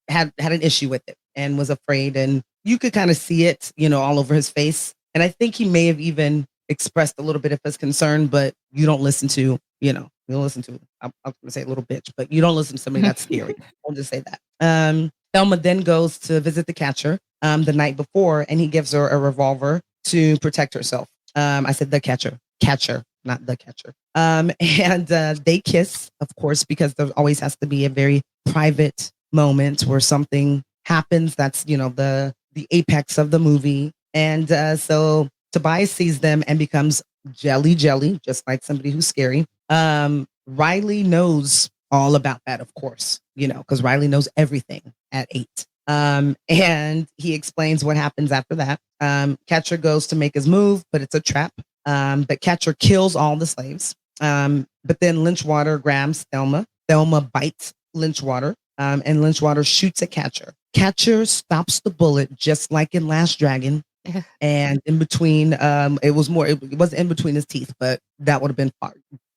[SPEAKER 4] an issue with it and was afraid. And you could kind of see it, all over his face. And I think he may have even expressed a little bit of his concern, but you don't listen to, I'm going to say a little bitch, but you don't listen to somebody that's scary. I'll just say that. Thelma then goes to visit the Catcher the night before, and he gives her a revolver to protect herself. I said the Catcher, not the Catcher. And they kiss, of course, because there always has to be a very private moment where something happens. That's, the apex of the movie. And so Tobias sees them and becomes jelly, just like somebody who's scary. Riley knows all about that, of course, because Riley knows everything at 8. And he explains what happens after that. Catcher goes to make his move, but it's a trap. But Catcher kills all the slaves. But then Lynchwater grabs Thelma. Thelma bites Lynchwater, and Lynchwater shoots at Catcher. Catcher stops the bullet just like in Last Dragon. And in between, it wasn't in between his teeth, but that would have been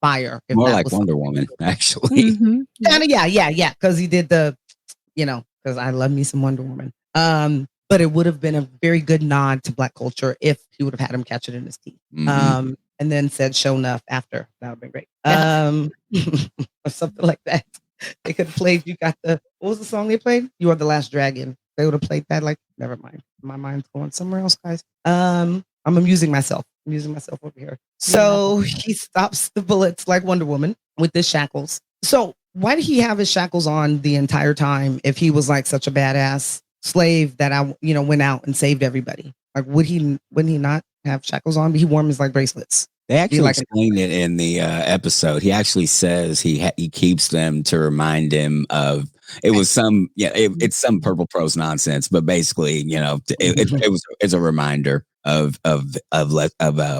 [SPEAKER 4] fire.
[SPEAKER 5] More like Wonder Woman, actually.
[SPEAKER 3] Mm-hmm.
[SPEAKER 4] Yeah. Because he did because I love me some Wonder Woman. But it would have been a very good nod to Black culture if he would have had him catch it in his teeth. Mm-hmm. And then said "show enough" after. That would have been great. Or something like that. They could have played. What was the song they played? "You Are the Last Dragon." They would have played that. Like, never mind. My mind's going somewhere else, guys. I'm amusing myself. Over here. So he stops the bullets like Wonder Woman with his shackles. So why did he have his shackles on the entire time if he was like such a badass slave that went out and saved everybody? Like, wouldn't he not have shackles on? But he wore them as like bracelets.
[SPEAKER 5] They actually explained it in the episode. He actually says he keeps them to remind him of. It was some, it's some Purple Prose nonsense, but basically, it's a reminder of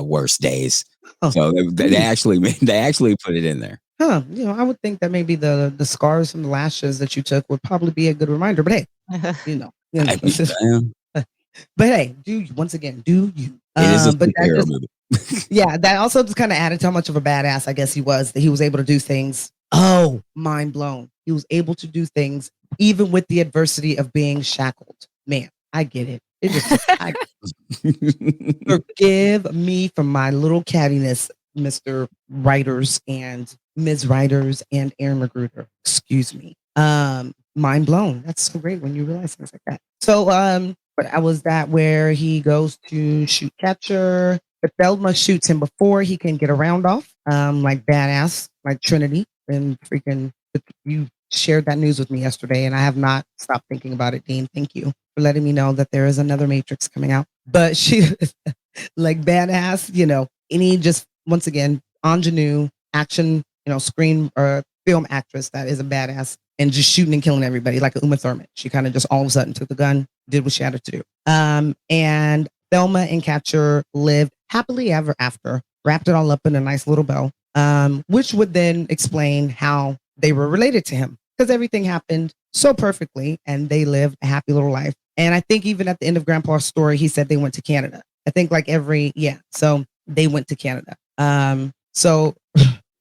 [SPEAKER 5] worse days. Oh. So they actually put it in there.
[SPEAKER 4] Huh? I would think that maybe the scars from the lashes that you took would probably be a good reminder. But hey, but hey, do you? It is a superhero movie. Yeah, that also just kind of added to how much of a badass I guess he was, that he was able to do things. Oh, mind blown. He was able to do things even with the adversity of being shackled. Man, I get it. Forgive me for my little cattiness, Mr. Writers and Ms. Writers and Aaron Magruder. Excuse me. Mind blown. That's so great when you realize things like that. So, but I was that where he goes to shoot Catcher, but Thelma shoots him before he can get a round off. Like badass, like Trinity. And freaking, you shared that news with me yesterday, and I have not stopped thinking about it, Dean. Thank you for letting me know that there is another Matrix coming out. But she, like badass, and he just, once again, ingenue action, screen or film actress that is a badass and just shooting and killing everybody like a Uma Thurman. She kind of just all of a sudden took the gun, did what she had to do. And Thelma and Catcher lived happily ever after, wrapped it all up in a nice little bow, which would then explain how they were related to him because everything happened so perfectly and they lived a happy little life. And I think even at the end of Grandpa's story, he said they went to Canada. I think so they went to Canada. So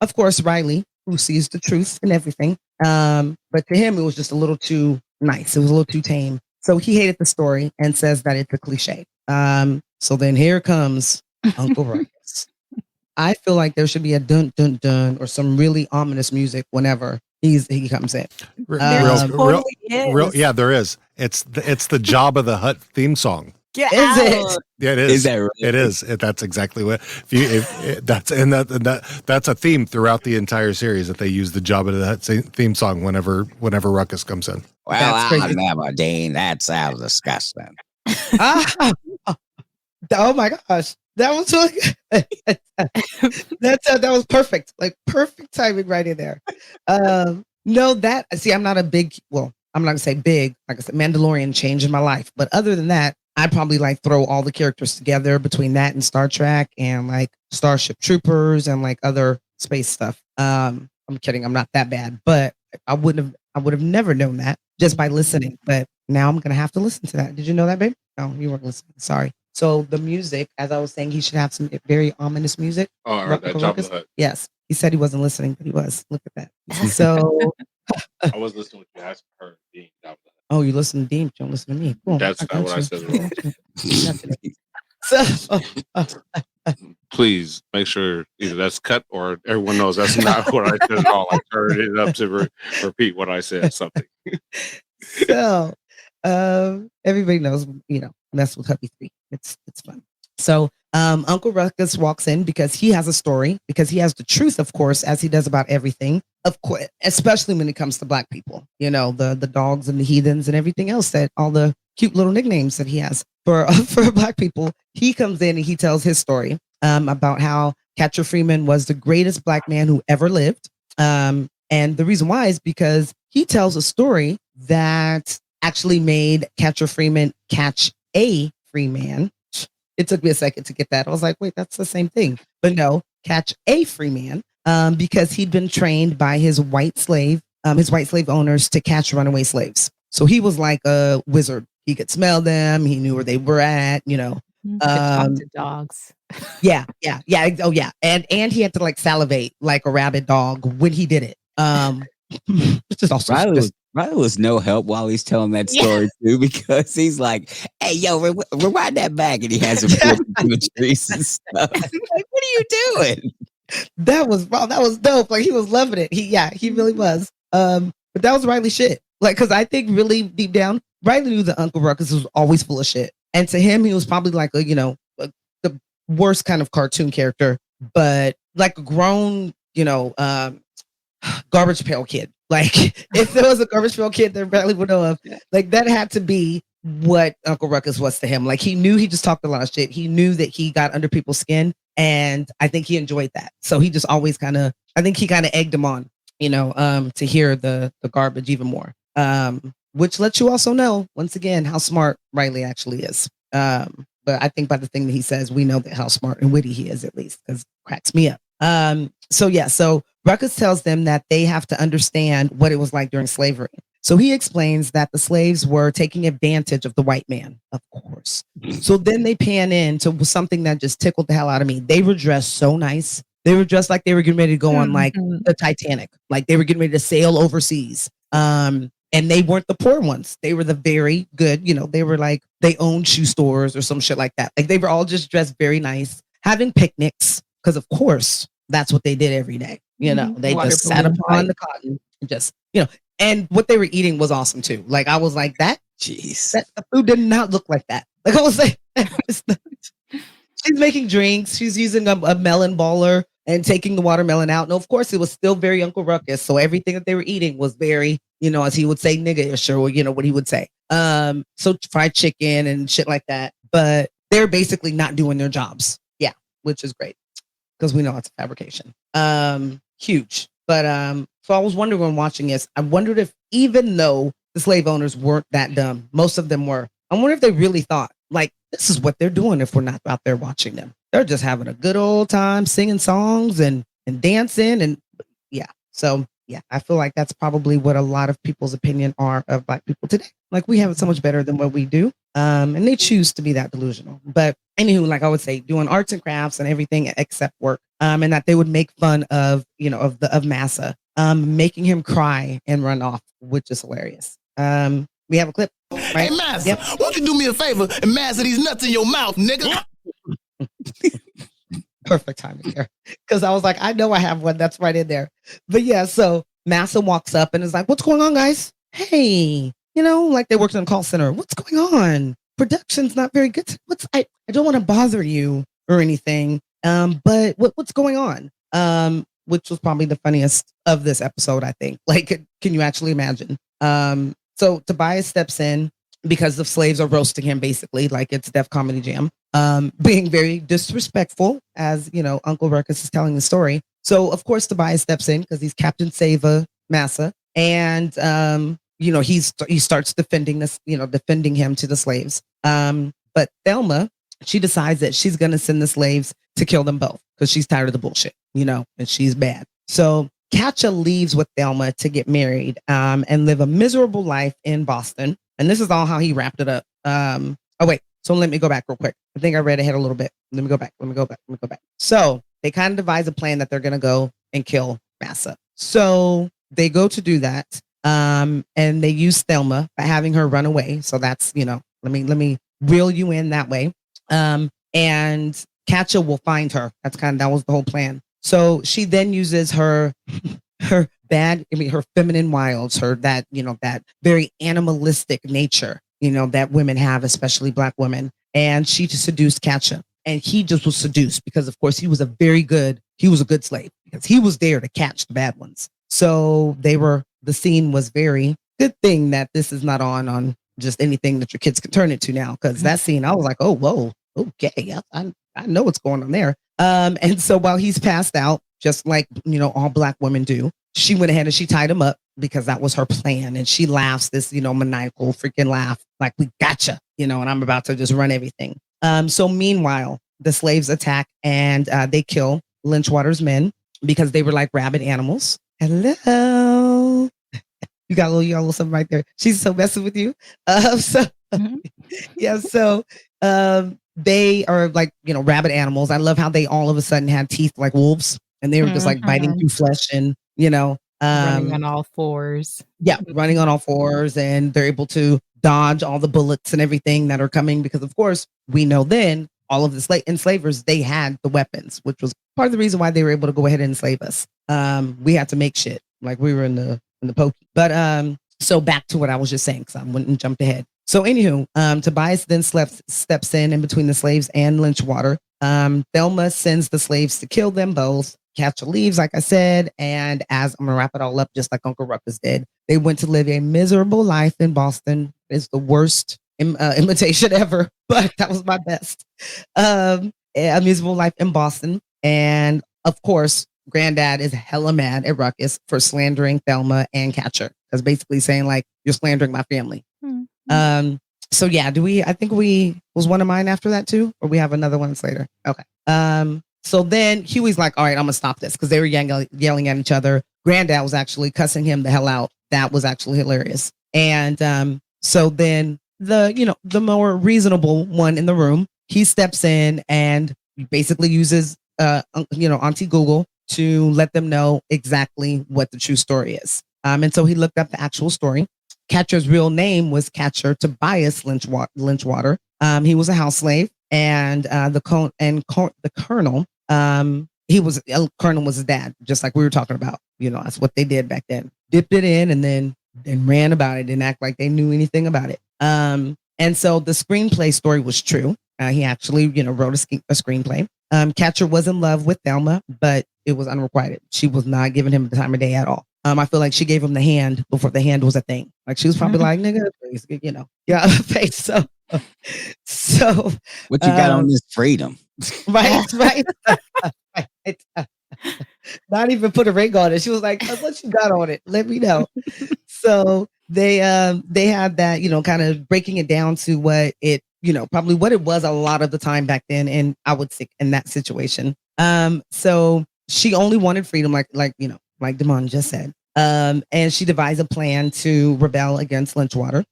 [SPEAKER 4] of course, Riley, who sees the truth and everything, but to him, it was just a little too nice. It was a little too tame. So he hated the story and says that it's a cliche. So then here comes Uncle Ruckus. I feel like there should be a dun dun dun or some really ominous music whenever he comes in.
[SPEAKER 6] Yeah, there is. It's the Jabba the Hutt theme song.
[SPEAKER 3] Is
[SPEAKER 4] it?
[SPEAKER 6] Yeah, it is.
[SPEAKER 5] Is that right?
[SPEAKER 6] It is. That's exactly what. That's a theme throughout the entire series that they use the Jabba the Hutt theme song whenever Ruckus comes in.
[SPEAKER 5] Well,
[SPEAKER 4] That's crazy.
[SPEAKER 5] never, Dean. That sounds disgusting.
[SPEAKER 4] Oh my gosh, that was really that was perfect. Like perfect timing right in there. No, I'm not a big. Well, I'm not gonna say big. Like I said, Mandalorian changed my life. But other than that, I'd probably like throw all the characters together between that and Star Trek and like Starship Troopers and like other space stuff. I'm kidding. I'm not that bad, but I would have never known that just by listening. But now I'm gonna have to listen to that. Did you know that, babe? No, you weren't listening. Sorry. So the music, as I was saying, he should have some very ominous music.
[SPEAKER 10] Oh, I heard that. Jabba the Hutt.
[SPEAKER 4] Yes, he said he wasn't listening, but he was. Look at that. So
[SPEAKER 10] I was listening to what you asked her being Jabba the Hutt.
[SPEAKER 4] oh, you listen to Dean, you don't listen to me. Cool.
[SPEAKER 10] That's
[SPEAKER 4] I
[SPEAKER 10] not
[SPEAKER 4] got
[SPEAKER 10] what I said at all.
[SPEAKER 4] So,
[SPEAKER 10] Please make sure either that's cut or everyone knows that's not what I said at all. I turned it up to repeat what I said. Something.
[SPEAKER 4] so everybody knows, mess with hubby 3. It's fun. So Uncle Ruckus walks in because he has a story, because he has the truth, of course, as he does about everything, of course, especially when it comes to Black people, the dogs and the heathens and everything else, that all the cute little nicknames that he has for Black people. He comes in and he tells his story about how Catcher Freeman was the greatest Black man who ever lived. And the reason why is because he tells a story that actually made Catcher Freeman catch a free man. It took me a second to get that. I was like, wait, that's the same thing. But no, catch a free man because he'd been trained by his white slave owners to catch runaway slaves. So he was like a wizard. He could smell them. He knew where they were at,
[SPEAKER 3] Talk to dogs.
[SPEAKER 4] Yeah. Oh, yeah. And he had to like salivate like a rabid dog when he did it. Which is also
[SPEAKER 5] Riley was no help while he's telling that story too, because he's like, "Hey, yo, rewind that back," and he has him flipping through the trees and stuff. Like, what are you doing?
[SPEAKER 4] That was dope. Like he was loving it. He really was. But that was Riley shit. Like, because I think really deep down, Riley knew that Uncle Ruckus was always full of shit, and to him, he was probably like the worst kind of cartoon character, but like a grown, garbage pail kid. Like if there was a garbage pail kid that Riley would know of, like that had to be what Uncle Ruckus was to him. Like he knew he just talked a lot of shit. He knew that he got under people's skin, and I think he enjoyed that. So he just always I think he egged him on, to hear the garbage even more. Which lets you also know, once again, how smart Riley actually is. But I think by the thing that he says, we know that how smart and witty he is, at least, because it cracks me up. So Ruckus tells them that they have to understand what it was like during slavery. So he explains that the slaves were taking advantage of the white man, of course. So then they pan into something that just tickled the hell out of me. They were dressed so nice. They were dressed like they were getting ready to go on like the Titanic, like they were getting ready to sail overseas. And they weren't the poor ones. They were the very good, they were like, they owned shoe stores or some shit like that. Like they were all just dressed very nice, having picnics, because of course that's what they did every day. They just sat upon the cotton and just, and what they were eating was awesome too. Like I was like, the food did not look like that. Like I was like, she's making drinks. She's using a melon baller and taking the watermelon out. And of course it was still very Uncle Ruckus. So everything that they were eating was very, as he would say, nigga-ish, or what he would say. So fried chicken and shit like that. But they're basically not doing their jobs. Yeah, which is great. because we know it's a fabrication. Huge. But so I was wondering when watching this, I wondered if even though the slave owners weren't that dumb, most of them were, I wonder if they really thought, like, this is what they're doing if we're not out there watching them. They're just having a good old time singing songs and dancing. And yeah. So yeah, I feel like that's probably what a lot of people's opinion are of Black people today. Like, we have it so much better than what we do. And they choose to be that delusional. But anywho, like I would say, doing arts and crafts and everything except work. And that they would make fun of, of Massa, making him cry and run off, which is hilarious. We have a clip. Right?
[SPEAKER 8] Hey, Massa, won't you do me a favor and Massa these nuts in your mouth, nigga?
[SPEAKER 4] Perfect timing there. Because I was like, I know I have one that's right in there. But yeah, so Massa walks up and is like, what's going on, guys? Hey, like they worked in a call center. What's going on? Production's not very good. I don't want to bother you or anything. But what's going on? Which was probably the funniest of this episode, I think. Like, can you actually imagine? So Tobias steps in because the slaves are roasting him, basically, like it's Def Comedy Jam, being very disrespectful, as Uncle Ruckus is telling the story. So of course Tobias steps in because he's Captain Sava Massa, and he starts defending defending him to the slaves. But Thelma, she decides that she's gonna send the slaves to kill them both because she's tired of the bullshit, and she's bad. So Catcher leaves with Thelma to get married and live a miserable life in Boston. And this is all how he wrapped it up. So let me go back real quick. I think I read ahead a little bit. Let me go back. So they kind of devise a plan that they're going to go and kill Massa. So they go to do that. And they use Thelma by having her run away. So that's, let me reel you in that way. And Catcher will find her. That was the whole plan. So she then uses her feminine wilds, that very animalistic nature, that women have, especially Black women. And she just seduced Catcher. And he just was seduced because, of course, he was a good slave because he was there to catch the bad ones. So the scene was very good thing that this is not on just anything that your kids can turn it to now. Because that scene, I was like, oh, whoa, okay. I know what's going on there. And so while he's passed out, just like, all Black women do, she went ahead and she tied him up because that was her plan. And she laughs this, maniacal freaking laugh, like, we gotcha, and I'm about to just run everything. So meanwhile, the slaves attack and they kill Lynchwater's men because they were like rabid animals. Hello. You got a little something right there. She's so messing with you. They are like, rabid animals. I love how they all of a sudden had teeth like wolves and they were just like biting through flesh and,
[SPEAKER 3] running on all fours.
[SPEAKER 4] Yeah, running on all fours, and they're able to dodge all the bullets and everything that are coming because, of course, we know then all of the enslavers, they had the weapons, which was part of the reason why they were able to go ahead and enslave us. We had to make shit like we were in the pokey. But so back to what I was just saying because I went and jumped ahead. So anywho, Tobias then steps in between the slaves and Lynchwater. Thelma sends the slaves to kill them both. Catcher leaves, like I said, and as I'm gonna wrap it all up, just like Uncle Ruckus did, they went to live a miserable life in Boston. It's the worst imitation ever, but that was my best. A miserable life in Boston, and of course, Granddad is hella mad at Ruckus for slandering Thelma and Catcher, because basically saying like, you're slandering my family. So yeah, I think was one of mine after that too, or we have another one later. Okay. So then Huey's like, all right, I'm gonna stop this because they were yelling at each other. Granddad was actually cussing him the hell out. That was actually hilarious. And so then the more reasonable one in the room, he steps in and basically uses Auntie Google to let them know exactly what the true story is. And so he looked up the actual story. Catcher's real name was Catcher Tobias Lynchwater. He was a house slave, and the colonel. Colonel was his dad, just like we were talking about. That's what they did back then. Dipped it in and then ran about it, didn't act like they knew anything about it. And so the screenplay story was true. He actually, wrote a screenplay. Catcher was in love with Thelma, but it was unrequited. She was not giving him the time of day at all. I feel like she gave him the hand before the hand was a thing. Like she was probably like, nigga, please, yeah, face. So
[SPEAKER 5] what you got on this freedom?
[SPEAKER 4] Right. It's not even put a ring on it. She was like, what you got on it? Let me know. So they had that, kind of breaking it down to what it, probably what it was a lot of the time back then. And I would say in that situation. So she only wanted freedom, like Damon just said. And she devised a plan to rebel against Lynchwater.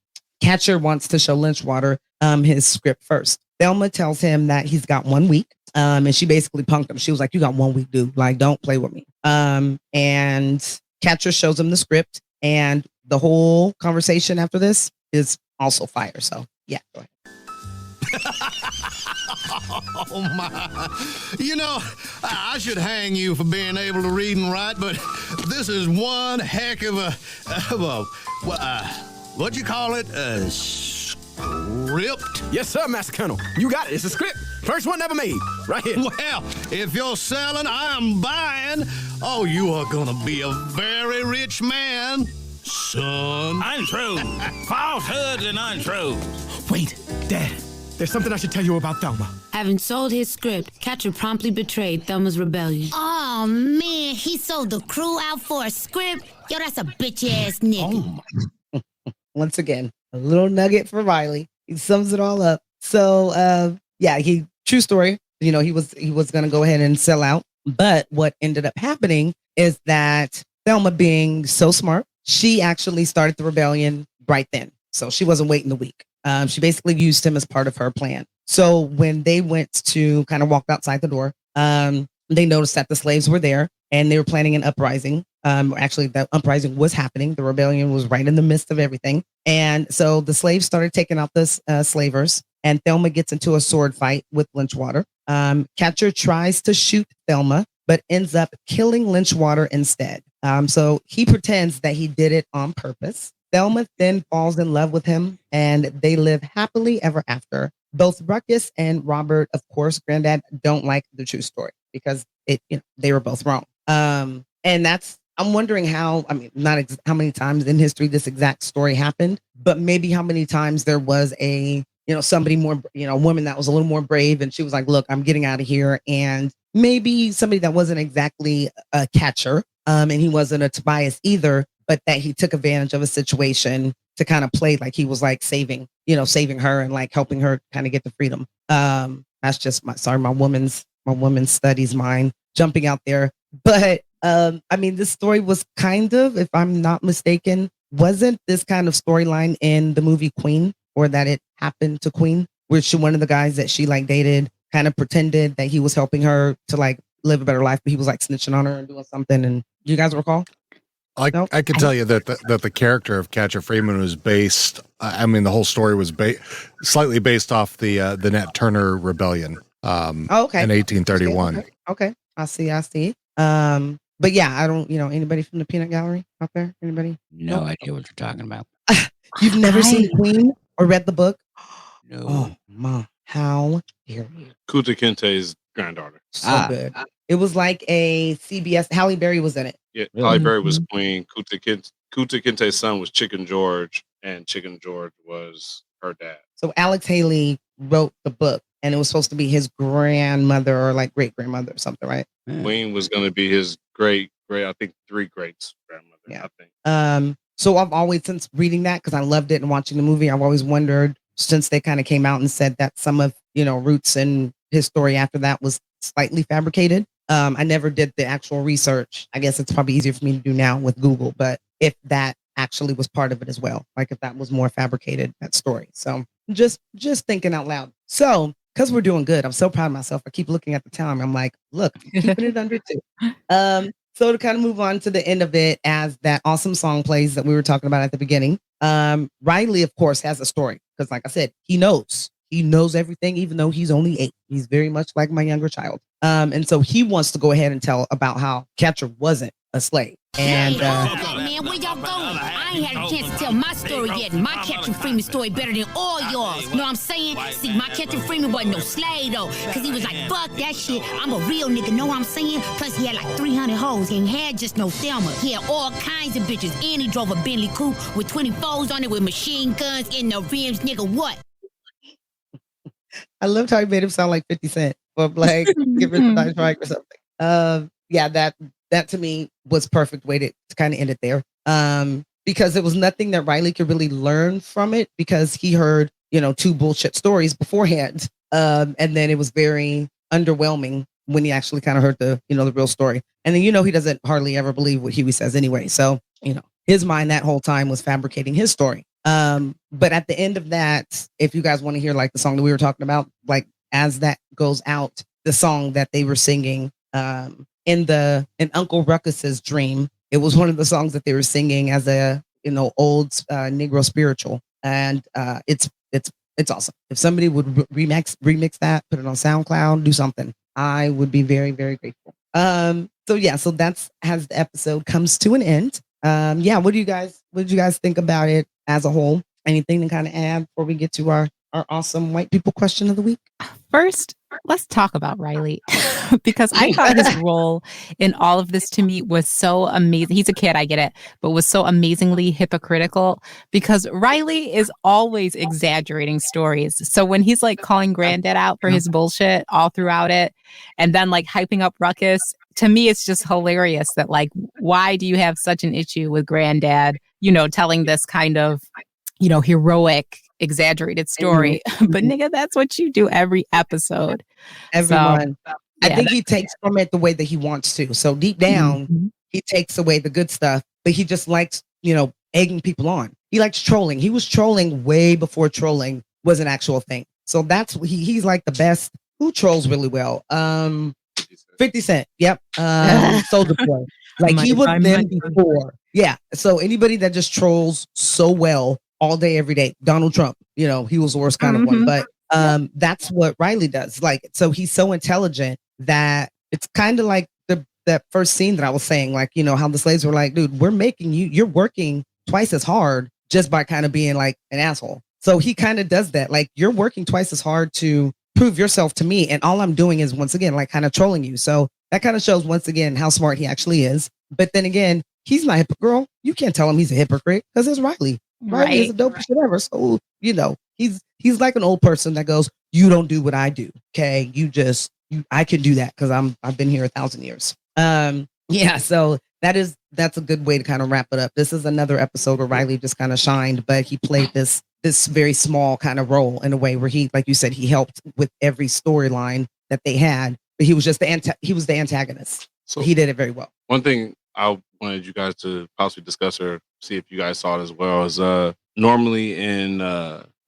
[SPEAKER 4] Catcher wants to show Lynchwater his script first. Thelma tells him that he's got 1 week. And she basically punked him. She was like, you got 1 week, dude. Like, don't play with me. And Catcher shows him the script. And the whole conversation after this is also fire. So, yeah, go ahead.
[SPEAKER 8] Oh, my. I should hang you for being able to read and write, but this is one heck of a what'd you call it? Script?
[SPEAKER 7] Yes, sir, Master Colonel. You got it. It's a script. First one ever made. Right here.
[SPEAKER 8] Well, if you're selling, I'm buying. Oh, you are gonna be a very rich man, son.
[SPEAKER 11] Untrue. Falsehoods and untruths.
[SPEAKER 7] Wait, Dad. There's something I should tell you about Thelma.
[SPEAKER 1] Having sold his script, Catcher promptly betrayed Thelma's rebellion. Oh, man, he sold the crew out for a script? Yo, that's a bitch-ass nigga.
[SPEAKER 4] Oh. Once again, a little nugget for Riley. He sums it all up. So, true story. He was going to go ahead and sell out. But what ended up happening is that Thelma, being so smart, she actually started the rebellion right then. So she wasn't waiting the week. She basically used him as part of her plan. So when they went to kind of walk outside the door, they noticed that the slaves were there and they were planning an uprising. Actually, that uprising was happening. The rebellion was right in the midst of everything. And so the slaves started taking out the slavers, and Thelma gets into a sword fight with Lynchwater. Catcher tries to shoot Thelma, but ends up killing Lynchwater instead. So he pretends that he did it on purpose. Thelma then falls in love with him, and they live happily ever after. Both Ruckus and Robert, of course, Granddad, don't like the true story because they were both wrong. And I'm wondering how many times in history this exact story happened, but maybe how many times there was somebody more, a woman that was a little more brave, and she was like, look, I'm getting out of here. And maybe somebody that wasn't exactly a catcher, and he wasn't a Tobias either, but that he took advantage of a situation to kind of play like he was like saving her and like helping her kind of get the freedom. That's just my woman's studies mind jumping out there. But this story was kind of, if I'm not mistaken, wasn't this kind of storyline in the movie Queen, or that it happened to Queen, which one of the guys that she like dated kind of pretended that he was helping her to like live a better life, but he was like snitching on her and doing something. And do you guys recall?
[SPEAKER 6] I can tell you that the character of Catcher Freeman was based. The whole story was slightly based off the Nat Turner Rebellion. In 1831.
[SPEAKER 4] Okay. I see. But yeah, I don't. Anybody from the Peanut Gallery out there? Anybody?
[SPEAKER 5] No idea what you're talking about.
[SPEAKER 4] You've never seen Queen or read the book?
[SPEAKER 5] No.
[SPEAKER 4] Oh, Mom, how dare you?
[SPEAKER 10] Kunta Kinte's granddaughter.
[SPEAKER 4] So good. It was like a CBS. Halle Berry was in it.
[SPEAKER 10] Yeah, Halle Berry was Queen. Kunta Kinte's son was Chicken George, and Chicken George was her dad.
[SPEAKER 4] So Alex Haley wrote the book, and it was supposed to be his grandmother or like great grandmother or something, right?
[SPEAKER 10] Queen was going to be his great, I think 3 greats grandmother.
[SPEAKER 4] Yeah.
[SPEAKER 10] I think.
[SPEAKER 4] So I've always, since reading that, because I loved it and watching the movie, I've always wondered, since they kind of came out and said that some of Roots and his story after that was slightly fabricated. I never did the actual research. I guess it's probably easier for me to do now with Google, but if that actually was part of it as well, like if that was more fabricated, that story. So just thinking out loud. So because we're doing good, I'm so proud of myself. I keep looking at the time. I'm like, look, keeping it under 2. So to kind of move on to the end of it, as that awesome song plays that we were talking about at the beginning, Riley, of course, has a story because, like I said, he knows everything, even though he's only 8. He's very much like my younger child. And so he wants to go ahead and tell about how Catcher wasn't a slave. And
[SPEAKER 1] man, where y'all going? I ain't had a chance to tell my story yet. My Catcher Freeman story better than all yours. Know what I'm saying? See, my Catcher Freeman wasn't no slave though, cause he was like, fuck that shit. I'm a real nigga. Know what I'm saying? Plus he had like 300 hoes. He ain't had just no Thelma. He had all kinds of bitches, and he drove a Bentley coupe with 24s on it with machine guns in the rims. Nigga, what?
[SPEAKER 4] I loved how he made him sound like 50 Cent or like Give It Nice Right or something. Yeah, that to me was perfect way to kind of end it there. Because it was nothing that Riley could really learn from it because he heard, two bullshit stories beforehand. And then it was very underwhelming when he actually kind of heard the real story. And then, he doesn't hardly ever believe what Huey says anyway. So, his mind that whole time was fabricating his story. But at the end of that, if you guys want to hear like the song that we were talking about, like as that goes out, the song that they were singing in Uncle Ruckus's dream, it was one of the songs that they were singing as a old Negro spiritual, and it's awesome. If somebody would remix that, put it on SoundCloud, do something, I would be very, very grateful. So that's as the episode comes to an end. What did you guys think about it as a whole? Anything to kind of add before we get to our awesome white people question of the week?
[SPEAKER 3] First, let's talk about Riley because I thought his role in all of this to me was so amazing. He's a kid, I get it, but was so amazingly hypocritical because Riley is always exaggerating stories. So when he's like calling Granddad out for his bullshit all throughout it and then like hyping up Ruckus, to me, it's just hilarious that like, why do you have such an issue with Granddad, telling this kind of, heroic, exaggerated story? But nigga, that's what you do every episode.
[SPEAKER 4] Everyone. So, I think he takes from it the way that he wants to. So deep down, he takes away the good stuff, but he just likes, egging people on. He likes trolling. He was trolling way before trolling was an actual thing. So that's he's like the best. Who trolls really well? 50 Cent. Yep. Soulja Boy. Like he was them before. Yeah. So anybody that just trolls so well all day, every day. Donald Trump, he was the worst kind of one. But that's what Riley does. Like, so he's so intelligent that it's kind of like that first scene that I was saying, like, how the slaves were like, dude, we're making you're working twice as hard just by kind of being like an asshole. So he kind of does that. Like, you're working twice as hard to prove yourself to me. And all I'm doing is, once again, like kind of trolling you. So that kind of shows once again how smart he actually is. But then again, he's not a hypocrite. Girl, you can't tell him he's a hypocrite because it's Riley. Riley is the dopest shit ever. So, he's like an old person that goes, you don't do what I do. Okay. I can do that because I've been here 1,000 years. So that's a good way to kind of wrap it up. This is another episode where Riley just kind of shined, but he played this very small kind of role in a way where he, like you said, he helped with every storyline that they had, but he was just he was the antagonist. So he did it very well.
[SPEAKER 10] One thing I wanted you guys to possibly discuss or see if you guys saw it as well is normally in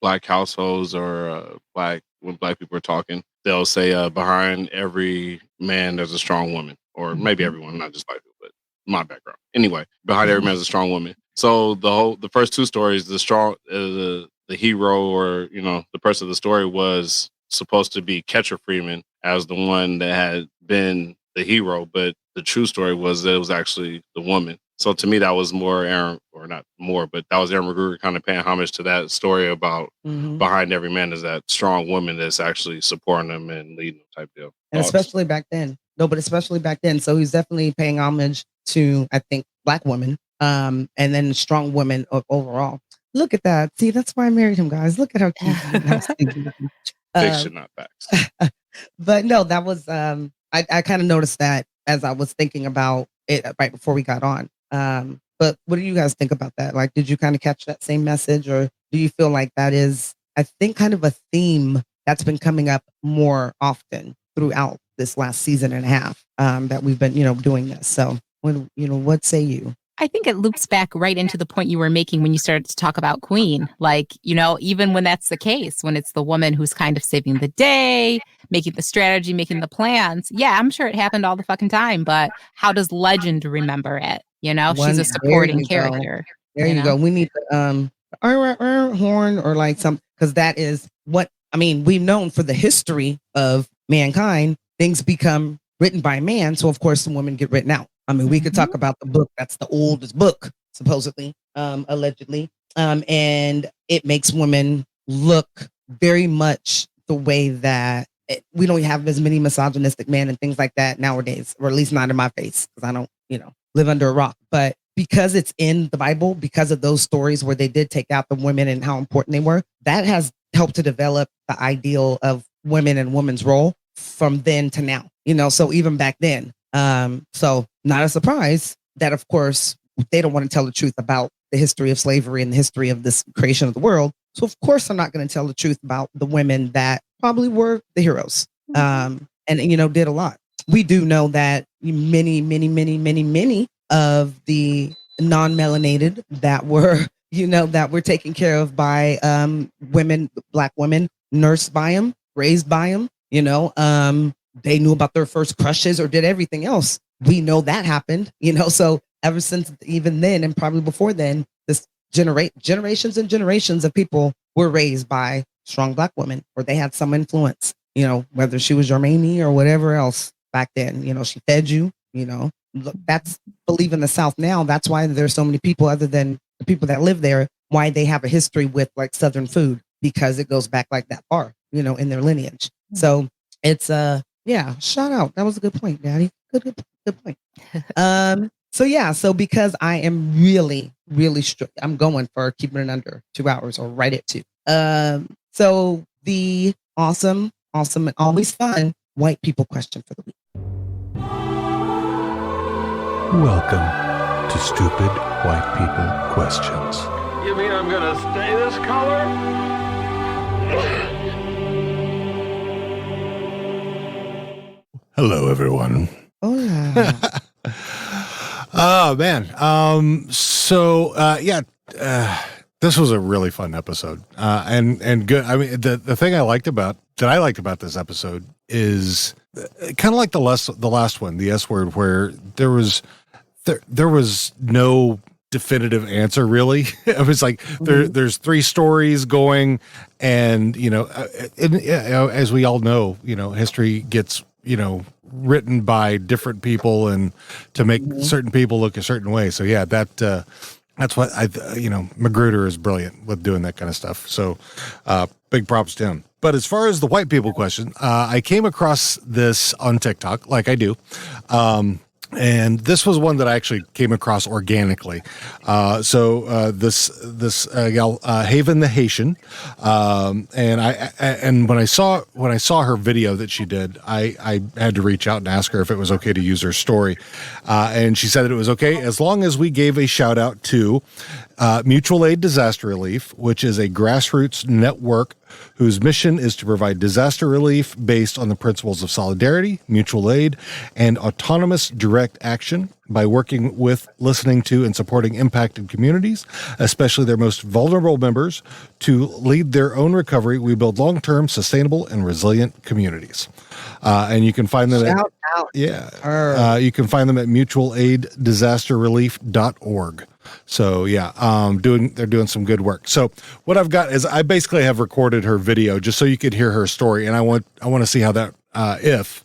[SPEAKER 10] Black households or when Black people are talking, they'll say behind every man there's a strong woman, or maybe everyone, not just Black people, but my background. Anyway, behind every man is a strong woman. So the first two stories, the hero or the person of the story was supposed to be Catcher Freeman as the one that had been the hero, but the true story was that it was actually the woman. So to me, that was more Aaron, or not more, but that was Aaron McGruder kind of paying homage to that story about behind every man is that strong woman that's actually supporting them and leading them type deal.
[SPEAKER 4] And especially back then. No, but especially back then. So he's definitely paying homage to, I think, Black women, and then strong women overall. Look at that. See, that's why I married him, guys. Look at how cute.
[SPEAKER 10] Fiction, not facts.
[SPEAKER 4] But no, that was, I kind of noticed that as I was thinking about it right before we got on. But what do you guys think about that? Like, did you kind of catch that same message, or do you feel like that is, I think, kind of a theme that's been coming up more often throughout this last season and a half that we've been, doing this? So, what say you?
[SPEAKER 3] I think it loops back right into the point you were making when you started to talk about Queen. Like, even when that's the case, when it's the woman who's kind of saving the day, making the strategy, making the plans. Yeah, I'm sure it happened all the fucking time, but how does legend remember it? She's a supporting character.
[SPEAKER 4] There you go. We need the horn or like some, because that is what, we've known for the history of mankind, things become written by a man. So of course the women get written out. We could talk about the book. That's the oldest book, supposedly, allegedly. And it makes women look very much the way that we don't have as many misogynistic men and things like that nowadays, or at least not in my face, because I don't, live under a rock. But because it's in the Bible, because of those stories where they did take out the women and how important they were, that has helped to develop the ideal of women and women's role from then to now. So even back then, So not a surprise that, of course, they don't want to tell the truth about the history of slavery and the history of this creation of the world. So, of course, I'm not going to tell the truth about the women that probably were the heroes and, did a lot. We do know that many of the non-melanated that were, that were taken care of by women, Black women, nursed by them, raised by them, they knew about their first crushes or did everything else. We know that happened, so ever since even then and probably before then, this generations and generations of people were raised by strong Black women, or they had some influence, whether she was your mamie or whatever else back then, she fed you, that's believe in the South now. That's why there's so many people other than the people that live there, why they have a history with like Southern food, because it goes back like that far, in their lineage. So it's shout out. That was a good point, Daddy. Good point. So because I am really strict, I'm going for keeping it under 2 hours or right at 2. So the awesome and always fun white people question for the week.
[SPEAKER 6] Welcome to Stupid White People Questions.
[SPEAKER 12] You mean I'm gonna stay this color?
[SPEAKER 6] Hello, everyone.
[SPEAKER 4] Oh, yeah.
[SPEAKER 6] Oh, man. This was a really fun episode and good. I mean, the thing I liked about this episode is kind of like the last one, the S word, where there was no definitive answer, really. It was like there's 3 stories going, and as we all know, history gets written by different people and to make certain people look a certain way. So yeah, that's what Magruder is brilliant with doing that kind of stuff. So big props to him. But as far as the white people question, I came across this on TikTok, like I do. And this was one that I actually came across organically. This gal, Haven the Haitian, and when I saw her video that she did, I had to reach out and ask her if it was okay to use her story, and she said that it was okay as long as we gave a shout out to Mutual Aid Disaster Relief, which is a grassroots network whose mission is to provide disaster relief based on the principles of solidarity, mutual aid, and autonomous direct action by working with, listening to, and supporting impacted communities, especially their most vulnerable members, to lead their own recovery. We build long-term, sustainable, and resilient communities. And you can find them you can find them at mutualaiddisasterrelief.org. So yeah, they're doing some good work. So what I've got is I basically have recorded her video just so you could hear her story, and I want to see how that if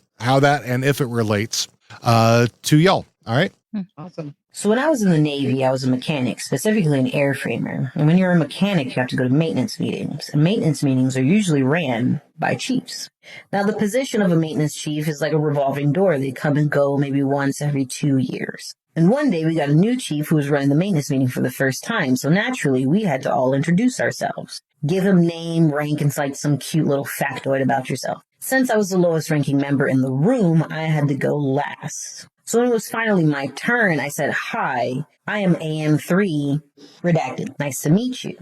[SPEAKER 6] it relates to y'all. All right.
[SPEAKER 4] Awesome.
[SPEAKER 13] So when I was in the Navy, I was a mechanic, specifically an airframer. And when you're a mechanic, you have to go to maintenance meetings. And maintenance meetings are usually ran by chiefs. Now, the position of a maintenance chief is like a revolving door. They come and go maybe once every 2 years. And one day we got a new chief who was running the maintenance meeting for the first time. So naturally, we had to all introduce ourselves. Give him name, rank, and cite some cute little factoid about yourself. Since I was the lowest ranking member in the room, I had to go last. So when it was finally my turn, I said, "Hi, I am AM3, redacted. Nice to meet you."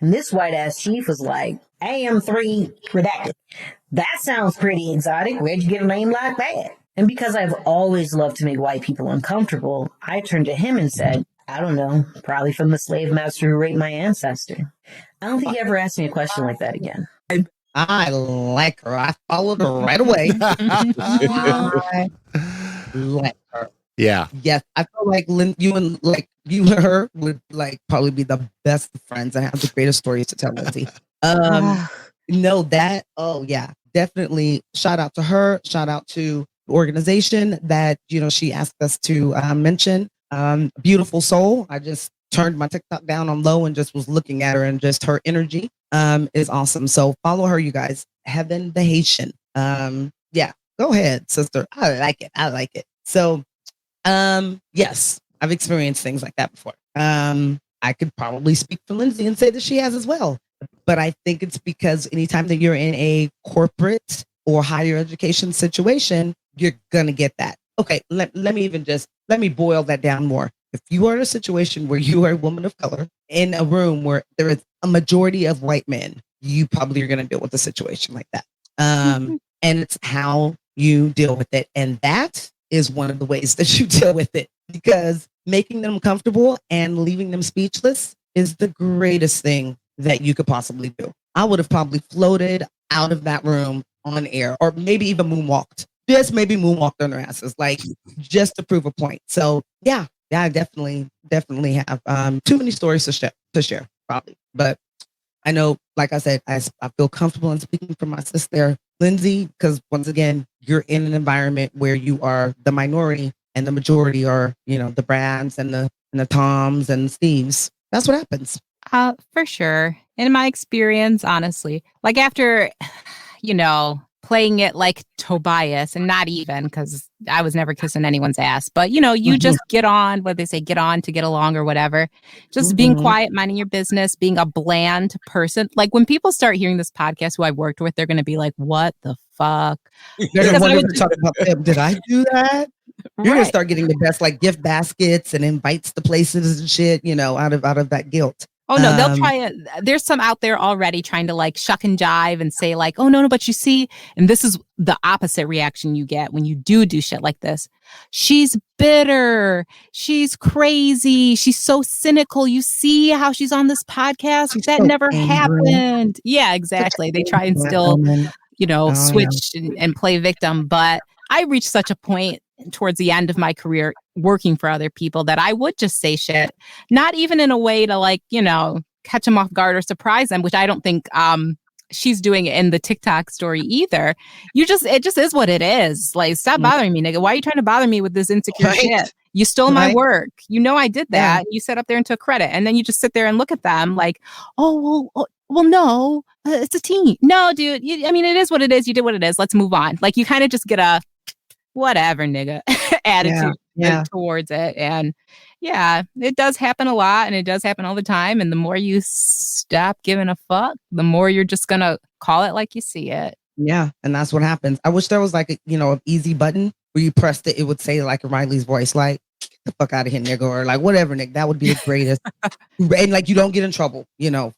[SPEAKER 13] And this white-ass chief was like, "AM3, redacted. That sounds pretty exotic. Where'd you get a name like that?" And because I've always loved to make white people uncomfortable, I turned to him and said, "I don't know, probably from the slave master who raped my ancestor." I don't think he ever asked me a question like that again.
[SPEAKER 4] I like her. I followed her right away. I like her.
[SPEAKER 6] Yeah.
[SPEAKER 4] Yes. I feel like you and her would like probably be the best friends and have the greatest stories to tell, Lindsay. Definitely. Shout out to her. Shout out to the organization that, she asked us to mention. Beautiful soul. I just turned my TikTok down on low and just was looking at her, and just her energy is awesome. So follow her, you guys. Heaven the Haitian. Go ahead, sister. I like it. So, yes, I've experienced things like that before. I could probably speak for Lindsay and say that she has as well. But I think it's because anytime that you're in a corporate or higher education situation, you're going to get that. okay, let me boil that down more. If you are in a situation where you are a woman of color in a room where there is a majority of white men, you probably are going to deal with a situation like that. And it's how you deal with it. And that is one of the ways that you deal with it, because making them comfortable and leaving them speechless is the greatest thing that you could possibly do. I would have probably floated out of that room on air, or maybe even moonwalked. Just maybe moonwalked on their asses, like just to prove a point. So yeah, I definitely have too many stories to share, probably. But I know, like I said, I feel comfortable in speaking for my sister, Lindsay, because once again, you're in an environment where you are the minority and the majority are, the Brads and the Toms and Steves. That's what happens.
[SPEAKER 3] For sure. In my experience, honestly, like after, playing it like Tobias, and not even, because I was never kissing anyone's ass, but you just get on, what they say, get on to get along or whatever. Just being quiet, minding your business, being a bland person. Like when people start hearing this podcast who I've worked with, they're going to be like, what the fuck?
[SPEAKER 4] They're going to talk about them. Did I do that? You're going to start getting the best like gift baskets and invites to places and shit, out of that guilt.
[SPEAKER 3] Oh, no, they'll try it. There's some out there already trying to like shuck and jive and say like, oh, no, but you see, and this is the opposite reaction you get when you do shit like this. She's bitter. She's crazy. She's so cynical. You see how she's on this podcast? That so never happened. Yeah, exactly. They try and still, switch and play victim. But I reached such a point towards the end of my career working for other people that I would just say shit, not even in a way to like, catch them off guard or surprise them, which I don't think she's doing in the TikTok story either. It just is what it is. Like, stop bothering me, nigga. Why are you trying to bother me with this insecure shit? You stole my work. I did that. Yeah. You sat up there and took credit. And then you just sit there and look at them like, well, no, it's a team. No, dude. It is what it is. You did what it is. Let's move on. Like, you kind of just get a whatever, nigga attitude towards it. And yeah, it does happen a lot, and it does happen all the time. And the more you stop giving a fuck, the more you're just going to call it like you see it.
[SPEAKER 4] Yeah. And that's what happens. I wish there was like an easy button where you pressed it. It would say like Riley's voice, like, get the fuck out of here, nigga, or like whatever, nigga. That would be the greatest. And like, you don't get in trouble,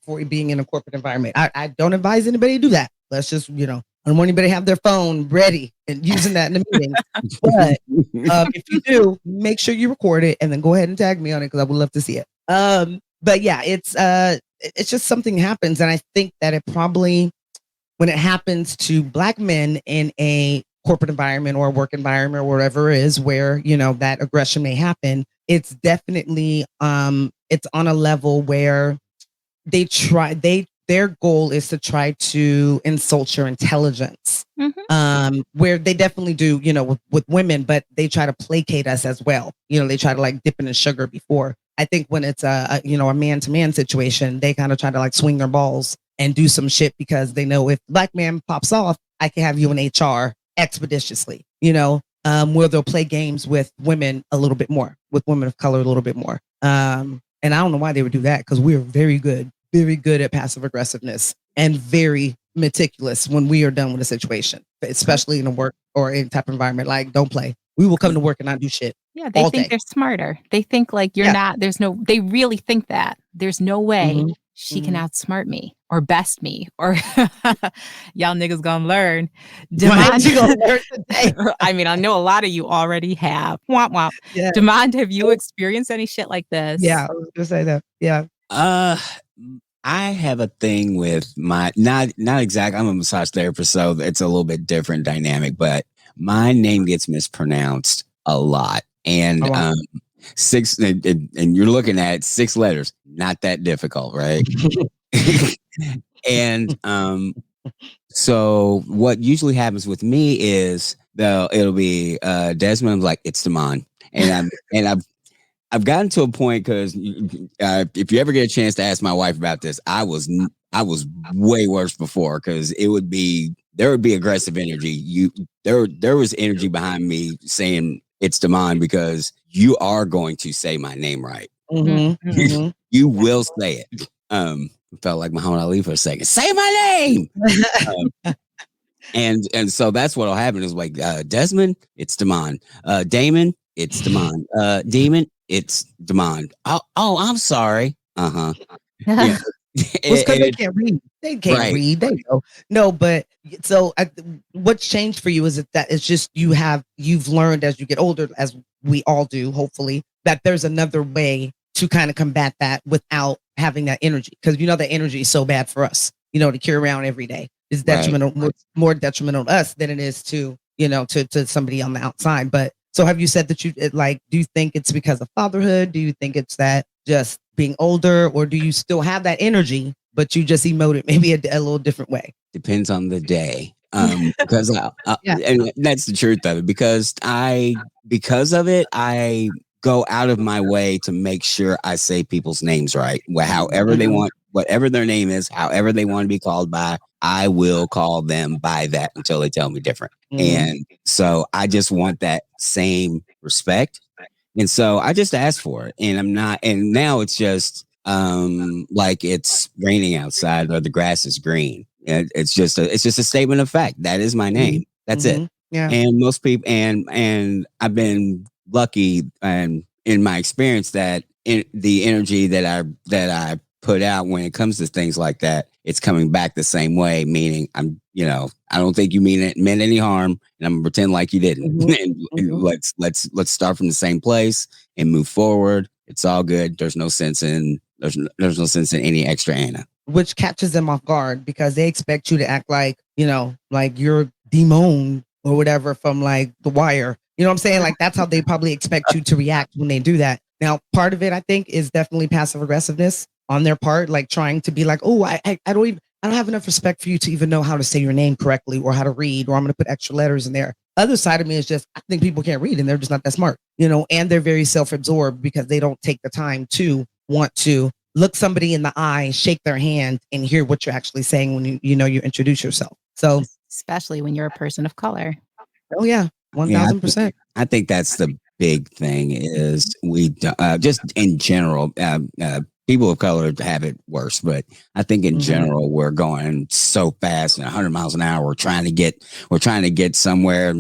[SPEAKER 4] for being in a corporate environment. I don't advise anybody to do that. Let's just, I don't want anybody to have their phone ready and using that in the meeting. But if you do, make sure you record it and then go ahead and tag me on it, because I would love to see it. But yeah, it's just something happens. And I think that it probably, when it happens to Black men in a corporate environment or a work environment or whatever it is where, that aggression may happen, it's definitely, it's on a level where their goal is to try to insult your intelligence, where they definitely do, with women, but they try to placate us as well. They try to like dip in the sugar before. I think when it's a man-to-man situation, they kind of try to like swing their balls and do some shit because they know if Black man pops off, I can have you in HR expeditiously, where they'll play games with women a little bit more, with women of color a little bit more. And I don't know why they would do that, because we're very good at passive aggressiveness and very meticulous when we are done with a situation, especially in a work or any type of environment. Like, don't play. We will come to work and not do shit.
[SPEAKER 3] Yeah, they think they're smarter. They think like you're not. They really think that there's no way she can outsmart me or best me, or y'all niggas gonna learn. Demand, I know a lot of you already have. Womp womp. Yeah. Demand, have you experienced any shit like this?
[SPEAKER 4] Yeah, I was gonna say that. Yeah.
[SPEAKER 5] I have a thing with my not exact. I'm a massage therapist, so it's a little bit different dynamic. But my name gets mispronounced a lot, and six, and you're looking at 6 letters. Not that difficult, right? And so what usually happens with me is it'll be Desmond, like, it's Damon, and I've gotten to a point, because if you ever get a chance to ask my wife about this, I was way worse before, because there would be aggressive energy. There was energy behind me saying it's Damon, because you are going to say my name right. You will say it. Felt like Muhammad Ali for a second. Say my name. And so that's what'll happen is like Desmond, it's Demond. Damon, it's Demond. Demon, it's Demond. Oh, I'm sorry. Uh-huh. Yeah.
[SPEAKER 4] Well, because they can't read. They can't read. They know. No, but so what's changed for you is that it's just you've learned as you get older, as we all do, hopefully, that there's another way to kind of combat that without having that energy. Because that energy is so bad for us, to carry around every day. Is detrimental, more detrimental to us than it is to to somebody on the outside. But so have you said that do you think it's because of fatherhood? Do you think it's that just being older, or do you still have that energy, but you just emote it maybe a little different way?
[SPEAKER 5] Depends on the day. Because and that's the truth of it, because of it, I go out of my way to make sure I say people's names right. However they want, whatever their name is, however they want to be called by, I will call them by that until they tell me different. And so I just want that same respect. And so I just asked for it, and now it's just like it's raining outside or the grass is green. It's just a statement of fact. That is my name. That's it.
[SPEAKER 4] Yeah.
[SPEAKER 5] And most people, and I've been lucky and in my experience that the energy that I put out when it comes to things like that, it's coming back the same way, meaning I don't think you meant any harm, and I'm gonna pretend like you didn't. And let's start from the same place and move forward. It's all good. There's no sense in any extra Anna.
[SPEAKER 4] Which catches them off guard because they expect you to act like, like you're Demon or whatever from like The Wire. You know what I'm saying? Like that's how they probably expect you to react when they do that. Now, part of it, I think, is definitely passive aggressiveness on their part, like trying to be like, oh, I don't have enough respect for you to even know how to say your name correctly or how to read, or I'm going to put extra letters in there. Other side of me is just, I think people can't read and they're just not that smart, and they're very self-absorbed because they don't take the time to want to look somebody in the eye, shake their hand, and hear what you're actually saying when you introduce yourself. So,
[SPEAKER 3] especially when you're a person of color.
[SPEAKER 4] Oh yeah, 1000%.
[SPEAKER 5] I think that's the big thing is we just in general, people of color have it worse, but I think in general we're going so fast and 100 miles an hour. We're trying to get somewhere,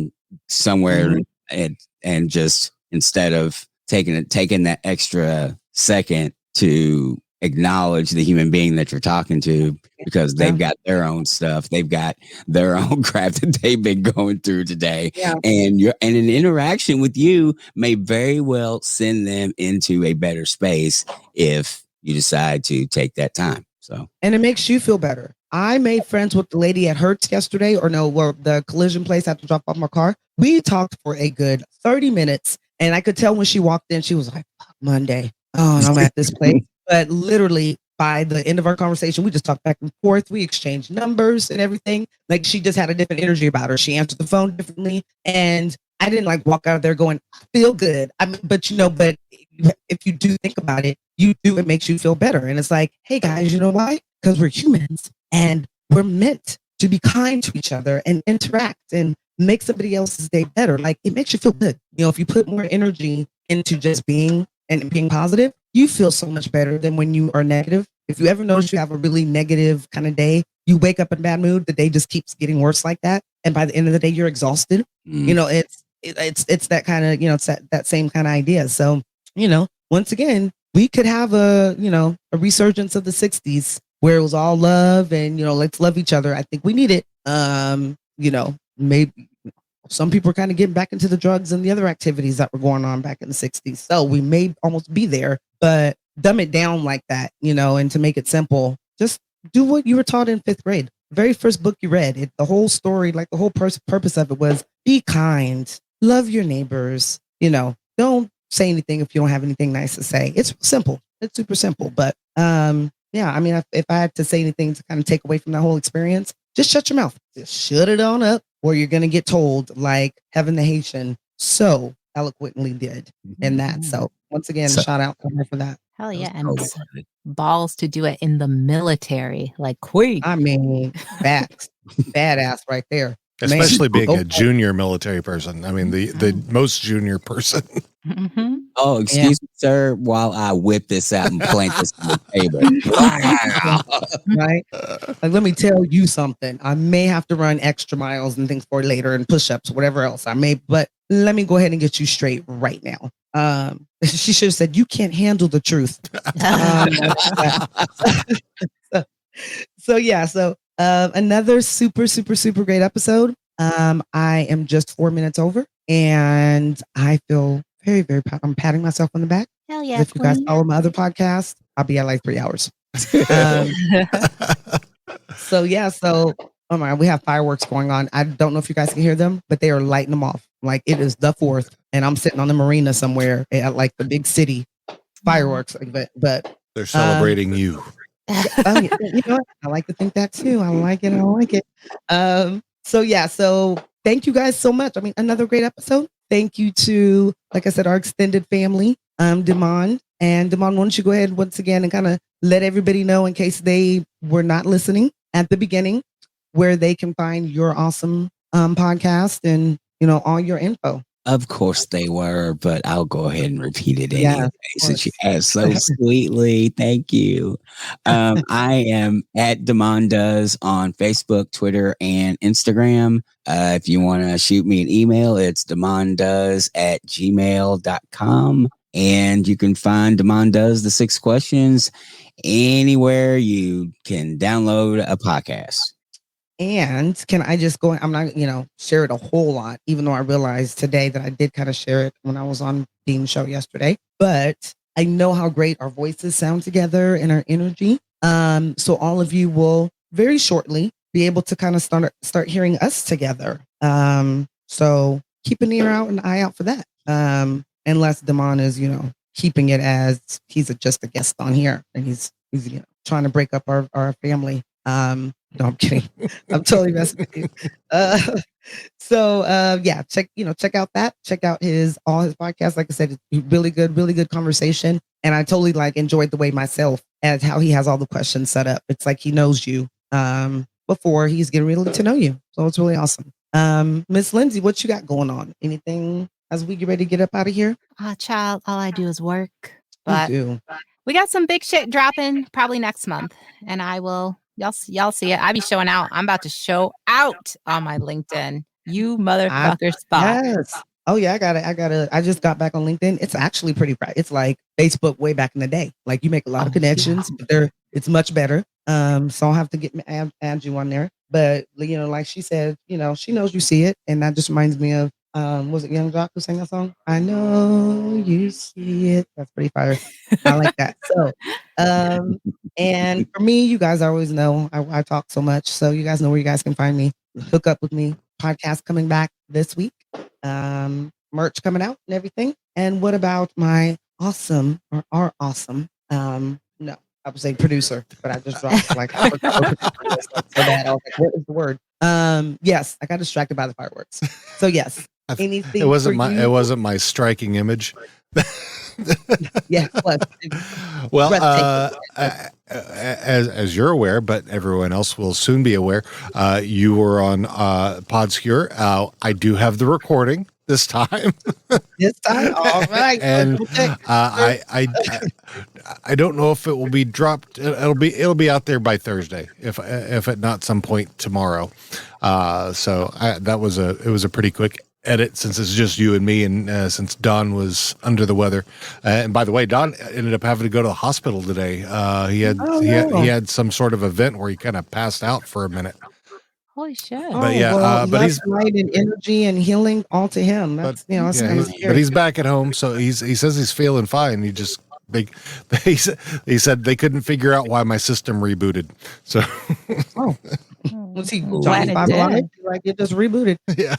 [SPEAKER 5] and just instead of taking that extra second to acknowledge the human being that you're talking to, because they've got their own stuff, they've got their own crap that they've been going through today, and an interaction with you may very well send them into a better space if you decide to take that time. So,
[SPEAKER 4] and it makes you feel better. I made friends with the lady at Hertz yesterday, the collision place. I had to drop off my car. We talked for a good 30 minutes, and I could tell when she walked in, she was like, Monday. Oh, I'm at this place. But literally by the end of our conversation, we just talked back and forth. We exchanged numbers and everything. Like she just had a different energy about her. She answered the phone differently. And I didn't walk out of there going, I feel good. But if you do think about it, it makes you feel better. And it's like, hey guys, you know why? Because we're humans and we're meant to be kind to each other and interact and make somebody else's day better. Like it makes you feel good. If you put more energy into just being positive, you feel so much better than when you are negative. If you ever notice you have a really negative kind of day, you wake up in a bad mood, the day just keeps getting worse like that. And by the end of the day, you're exhausted. It's that kind of, it's that same kind of idea. So, once again, we could have a resurgence of the 60s where it was all love and, let's love each other. I think we need it. Maybe some people are kind of getting back into the drugs and the other activities that were going on back in the 60s. So we may almost be there, but dumb it down like that, and to make it simple, just do what you were taught in 5th grade. The very first book you read, the whole story, the whole purpose of it was be kind, love your neighbors, don't say anything if you don't have anything nice to say. It's simple. It's super simple. But if I had to say anything to kind of take away from that whole experience, just shut your mouth. Just shut it on up, or you're going to get told like Heaven the Haitian so eloquently did in that. So once again, shout out to her for that.
[SPEAKER 3] Hell yeah. And balls to do it in the military, like Queen.
[SPEAKER 4] I mean, facts. Badass right there.
[SPEAKER 6] Especially being a junior military person. I mean, the most junior person.
[SPEAKER 5] Oh, excuse me, sir, while I whip this out and plant this on the table. Wow.
[SPEAKER 4] Right? Like, let me tell you something. I may have to run extra miles and things for later and push-ups, whatever else I may, but let me go ahead and get you straight right now. She should have said, you can't handle the truth. So another super, super, super great episode. I am just 4 minutes over and I feel very, very proud. I'm patting myself on the back.
[SPEAKER 3] Hell yeah.
[SPEAKER 4] If you guys follow my other podcast, I'll be at like 3 hours. Oh my, we have fireworks going on. I don't know if you guys can hear them, but they are lighting them off. Like it is the 4th and I'm sitting on the marina somewhere at like the big city fireworks. But
[SPEAKER 6] they're celebrating you.
[SPEAKER 4] You know what? I like to think that too. I like it. So thank you guys so much. I mean, another great episode. Thank you to, like I said, our extended family, Demond. And Demond, why don't you go ahead once again and kind of let everybody know in case they were not listening at the beginning where they can find your awesome podcast and, you know, all your info.
[SPEAKER 5] Of course they were, but I'll go ahead and repeat it anyway, since you asked so sweetly. Thank you. I am at Demond Does on Facebook, Twitter, and Instagram. If you want to shoot me an email, it's demonddoes@gmail.com. And you can find Demond Does the 6 Questions anywhere you can download a podcast.
[SPEAKER 4] And can I just go, I'm not, share it a whole lot, even though I realized today that I did kind of share it when I was on Dean's show yesterday, but I know how great our voices sound together and our energy. So all of you will very shortly be able to kind of start hearing us together. So keep an ear out and eye out for that. Unless Demond is, keeping it as he's just a guest on here and he's trying to break up our family. No, I'm kidding. I'm totally messing with you. Check out that. Check out all his podcasts. Like I said, it's really good conversation. And I totally enjoyed the way myself as how he has all the questions set up. It's like he knows you before he's getting really to know you. So it's really awesome. Miss Lindsay, what you got going on? Anything as we get ready to get up out of here?
[SPEAKER 3] Child, all I do is work. But we got some big shit dropping probably next month. And I will... Y'all see it. I be showing out. I'm about to show out on my LinkedIn. You motherfucker spot.
[SPEAKER 4] Yes. Oh yeah, I just got back on LinkedIn. It's actually pretty bright. It's like Facebook way back in the day. Like you make a lot of connections, but it's much better. So I'll have to add you on there. But like she said, she knows you see it, and that just reminds me of was it Young Jock who sang that song? I know you see it. That's pretty fire. I like that. So, and for me, you guys always know I talk so much, so you guys know where you guys can find me. Hook up with me. Podcast coming back this week. Merch coming out and everything. And what about my awesome or our awesome? No, I would say producer, but I just dropped so bad. I was like, what is the word? Yes, I got distracted by the fireworks. So yes. Anything
[SPEAKER 6] it wasn't my striking image.
[SPEAKER 4] Yeah.
[SPEAKER 6] Well, as you're aware, but everyone else will soon be aware, you were on Podscure. I do have the recording this time.
[SPEAKER 4] This time, all right.
[SPEAKER 6] And I don't know if it will be dropped. It'll be out there by Thursday, if at not some point tomorrow. It was a pretty quick edit since it's just you and me, and since Don was under the weather. And by the way, Don ended up having to go to the hospital today. He had some sort of event where he kind of passed out for a minute.
[SPEAKER 3] Holy shit!
[SPEAKER 6] But
[SPEAKER 4] but he's light and energy and healing all to him. That's
[SPEAKER 6] but he's back at home, so he says he's feeling fine. He said they couldn't figure out why my system rebooted. So
[SPEAKER 4] was he Johnny Five Alive? Like it just rebooted. Yeah.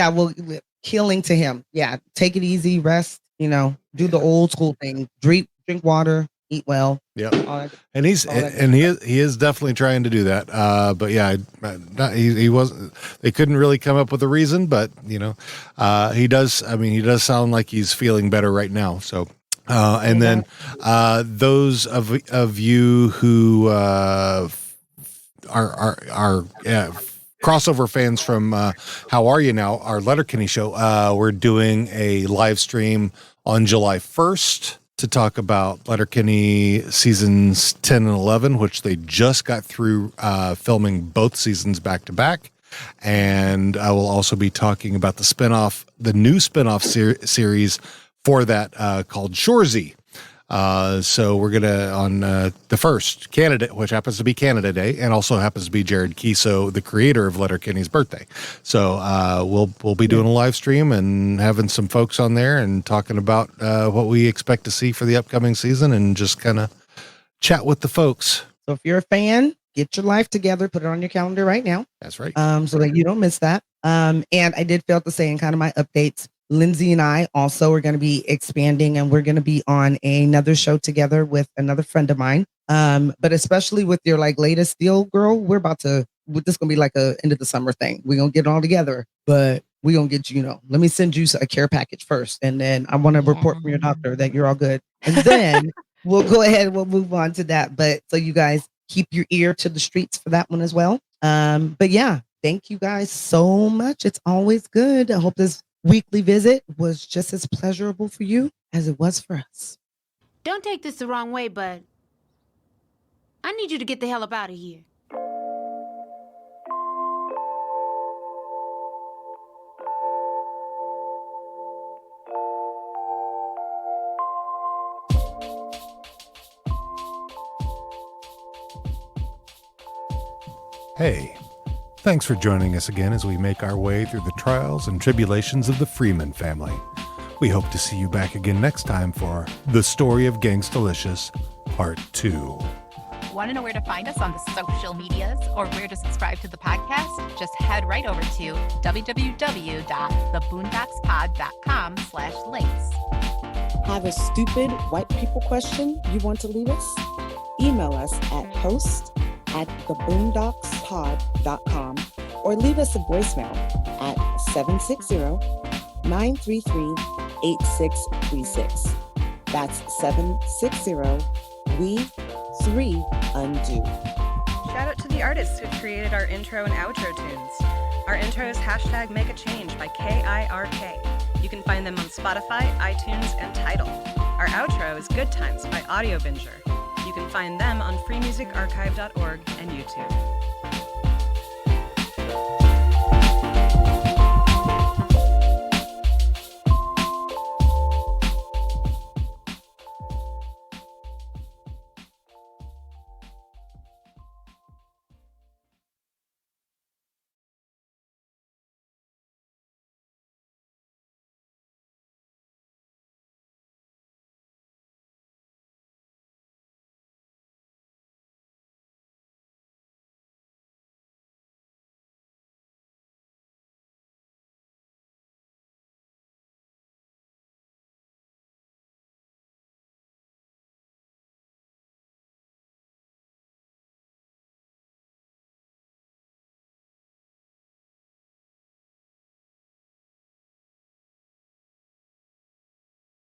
[SPEAKER 4] Well, healing to him. Yeah, take it easy, rest. Do the old school thing. Drink water. Eat well.
[SPEAKER 6] Yeah, and he is definitely trying to do that. But yeah, he wasn't. They couldn't really come up with a reason, but he does. I mean, he does sound like he's feeling better right now. So, and then those of you who are crossover fans from How Are You Now, our Letterkenny show, we're doing a live stream on July 1st to talk about Letterkenny seasons 10 and 11, which they just got through filming both seasons back to back. And I will also be talking about the new spinoff series for that called Shoresy. So we're going to, on the first, Canada, which happens to be Canada Day, and also happens to be Jared Kiso, the creator of Letterkenny's birthday. So we'll be doing a live stream and having some folks on there and talking about what we expect to see for the upcoming season and just kind of chat with the folks.
[SPEAKER 4] So if you're a fan, get your life together, put it on your calendar right now.
[SPEAKER 6] That's right.
[SPEAKER 4] So that you don't miss that. And I did fail to say in kind of my updates, Lindsay and I also are going to be expanding, and we're going to be on another show together with another friend of mine. But especially with your latest deal, girl, this is going to be like a end of the summer thing. We're going to get it all together, but we're going to get you, let me send you a care package first. And then I want to report from your doctor that you're all good. And then we'll go ahead and we'll move on to that. But so you guys keep your ear to the streets for that one as well. But yeah, thank you guys so much. It's always good. I hope this weekly visit was just as pleasurable for you as it was for us.
[SPEAKER 1] Don't take this the wrong way, but I need you to get the hell up out of here.
[SPEAKER 6] Hey, thanks for joining us again as we make our way through the trials and tribulations of the Freeman family. We hope to see you back again next time for The Story of Gangstalicious, Part 2.
[SPEAKER 3] Want to know where to find us on the social medias or where to subscribe to the podcast? Just head right over to www.theboondockspod.com/links.
[SPEAKER 14] Have a stupid white people question you want to leave us? Email us at host@theboondockspod.com or leave us a voicemail at 760-933-8636. That's 760-we-3-undo.
[SPEAKER 15] Shout out to the artists who created our intro and outro tunes. Our intro is #MakeAChange by KIRK. You can find them on Spotify, iTunes, and Tidal. Our outro is Good Times by Audio Binger. You can find them on freemusicarchive.org and YouTube.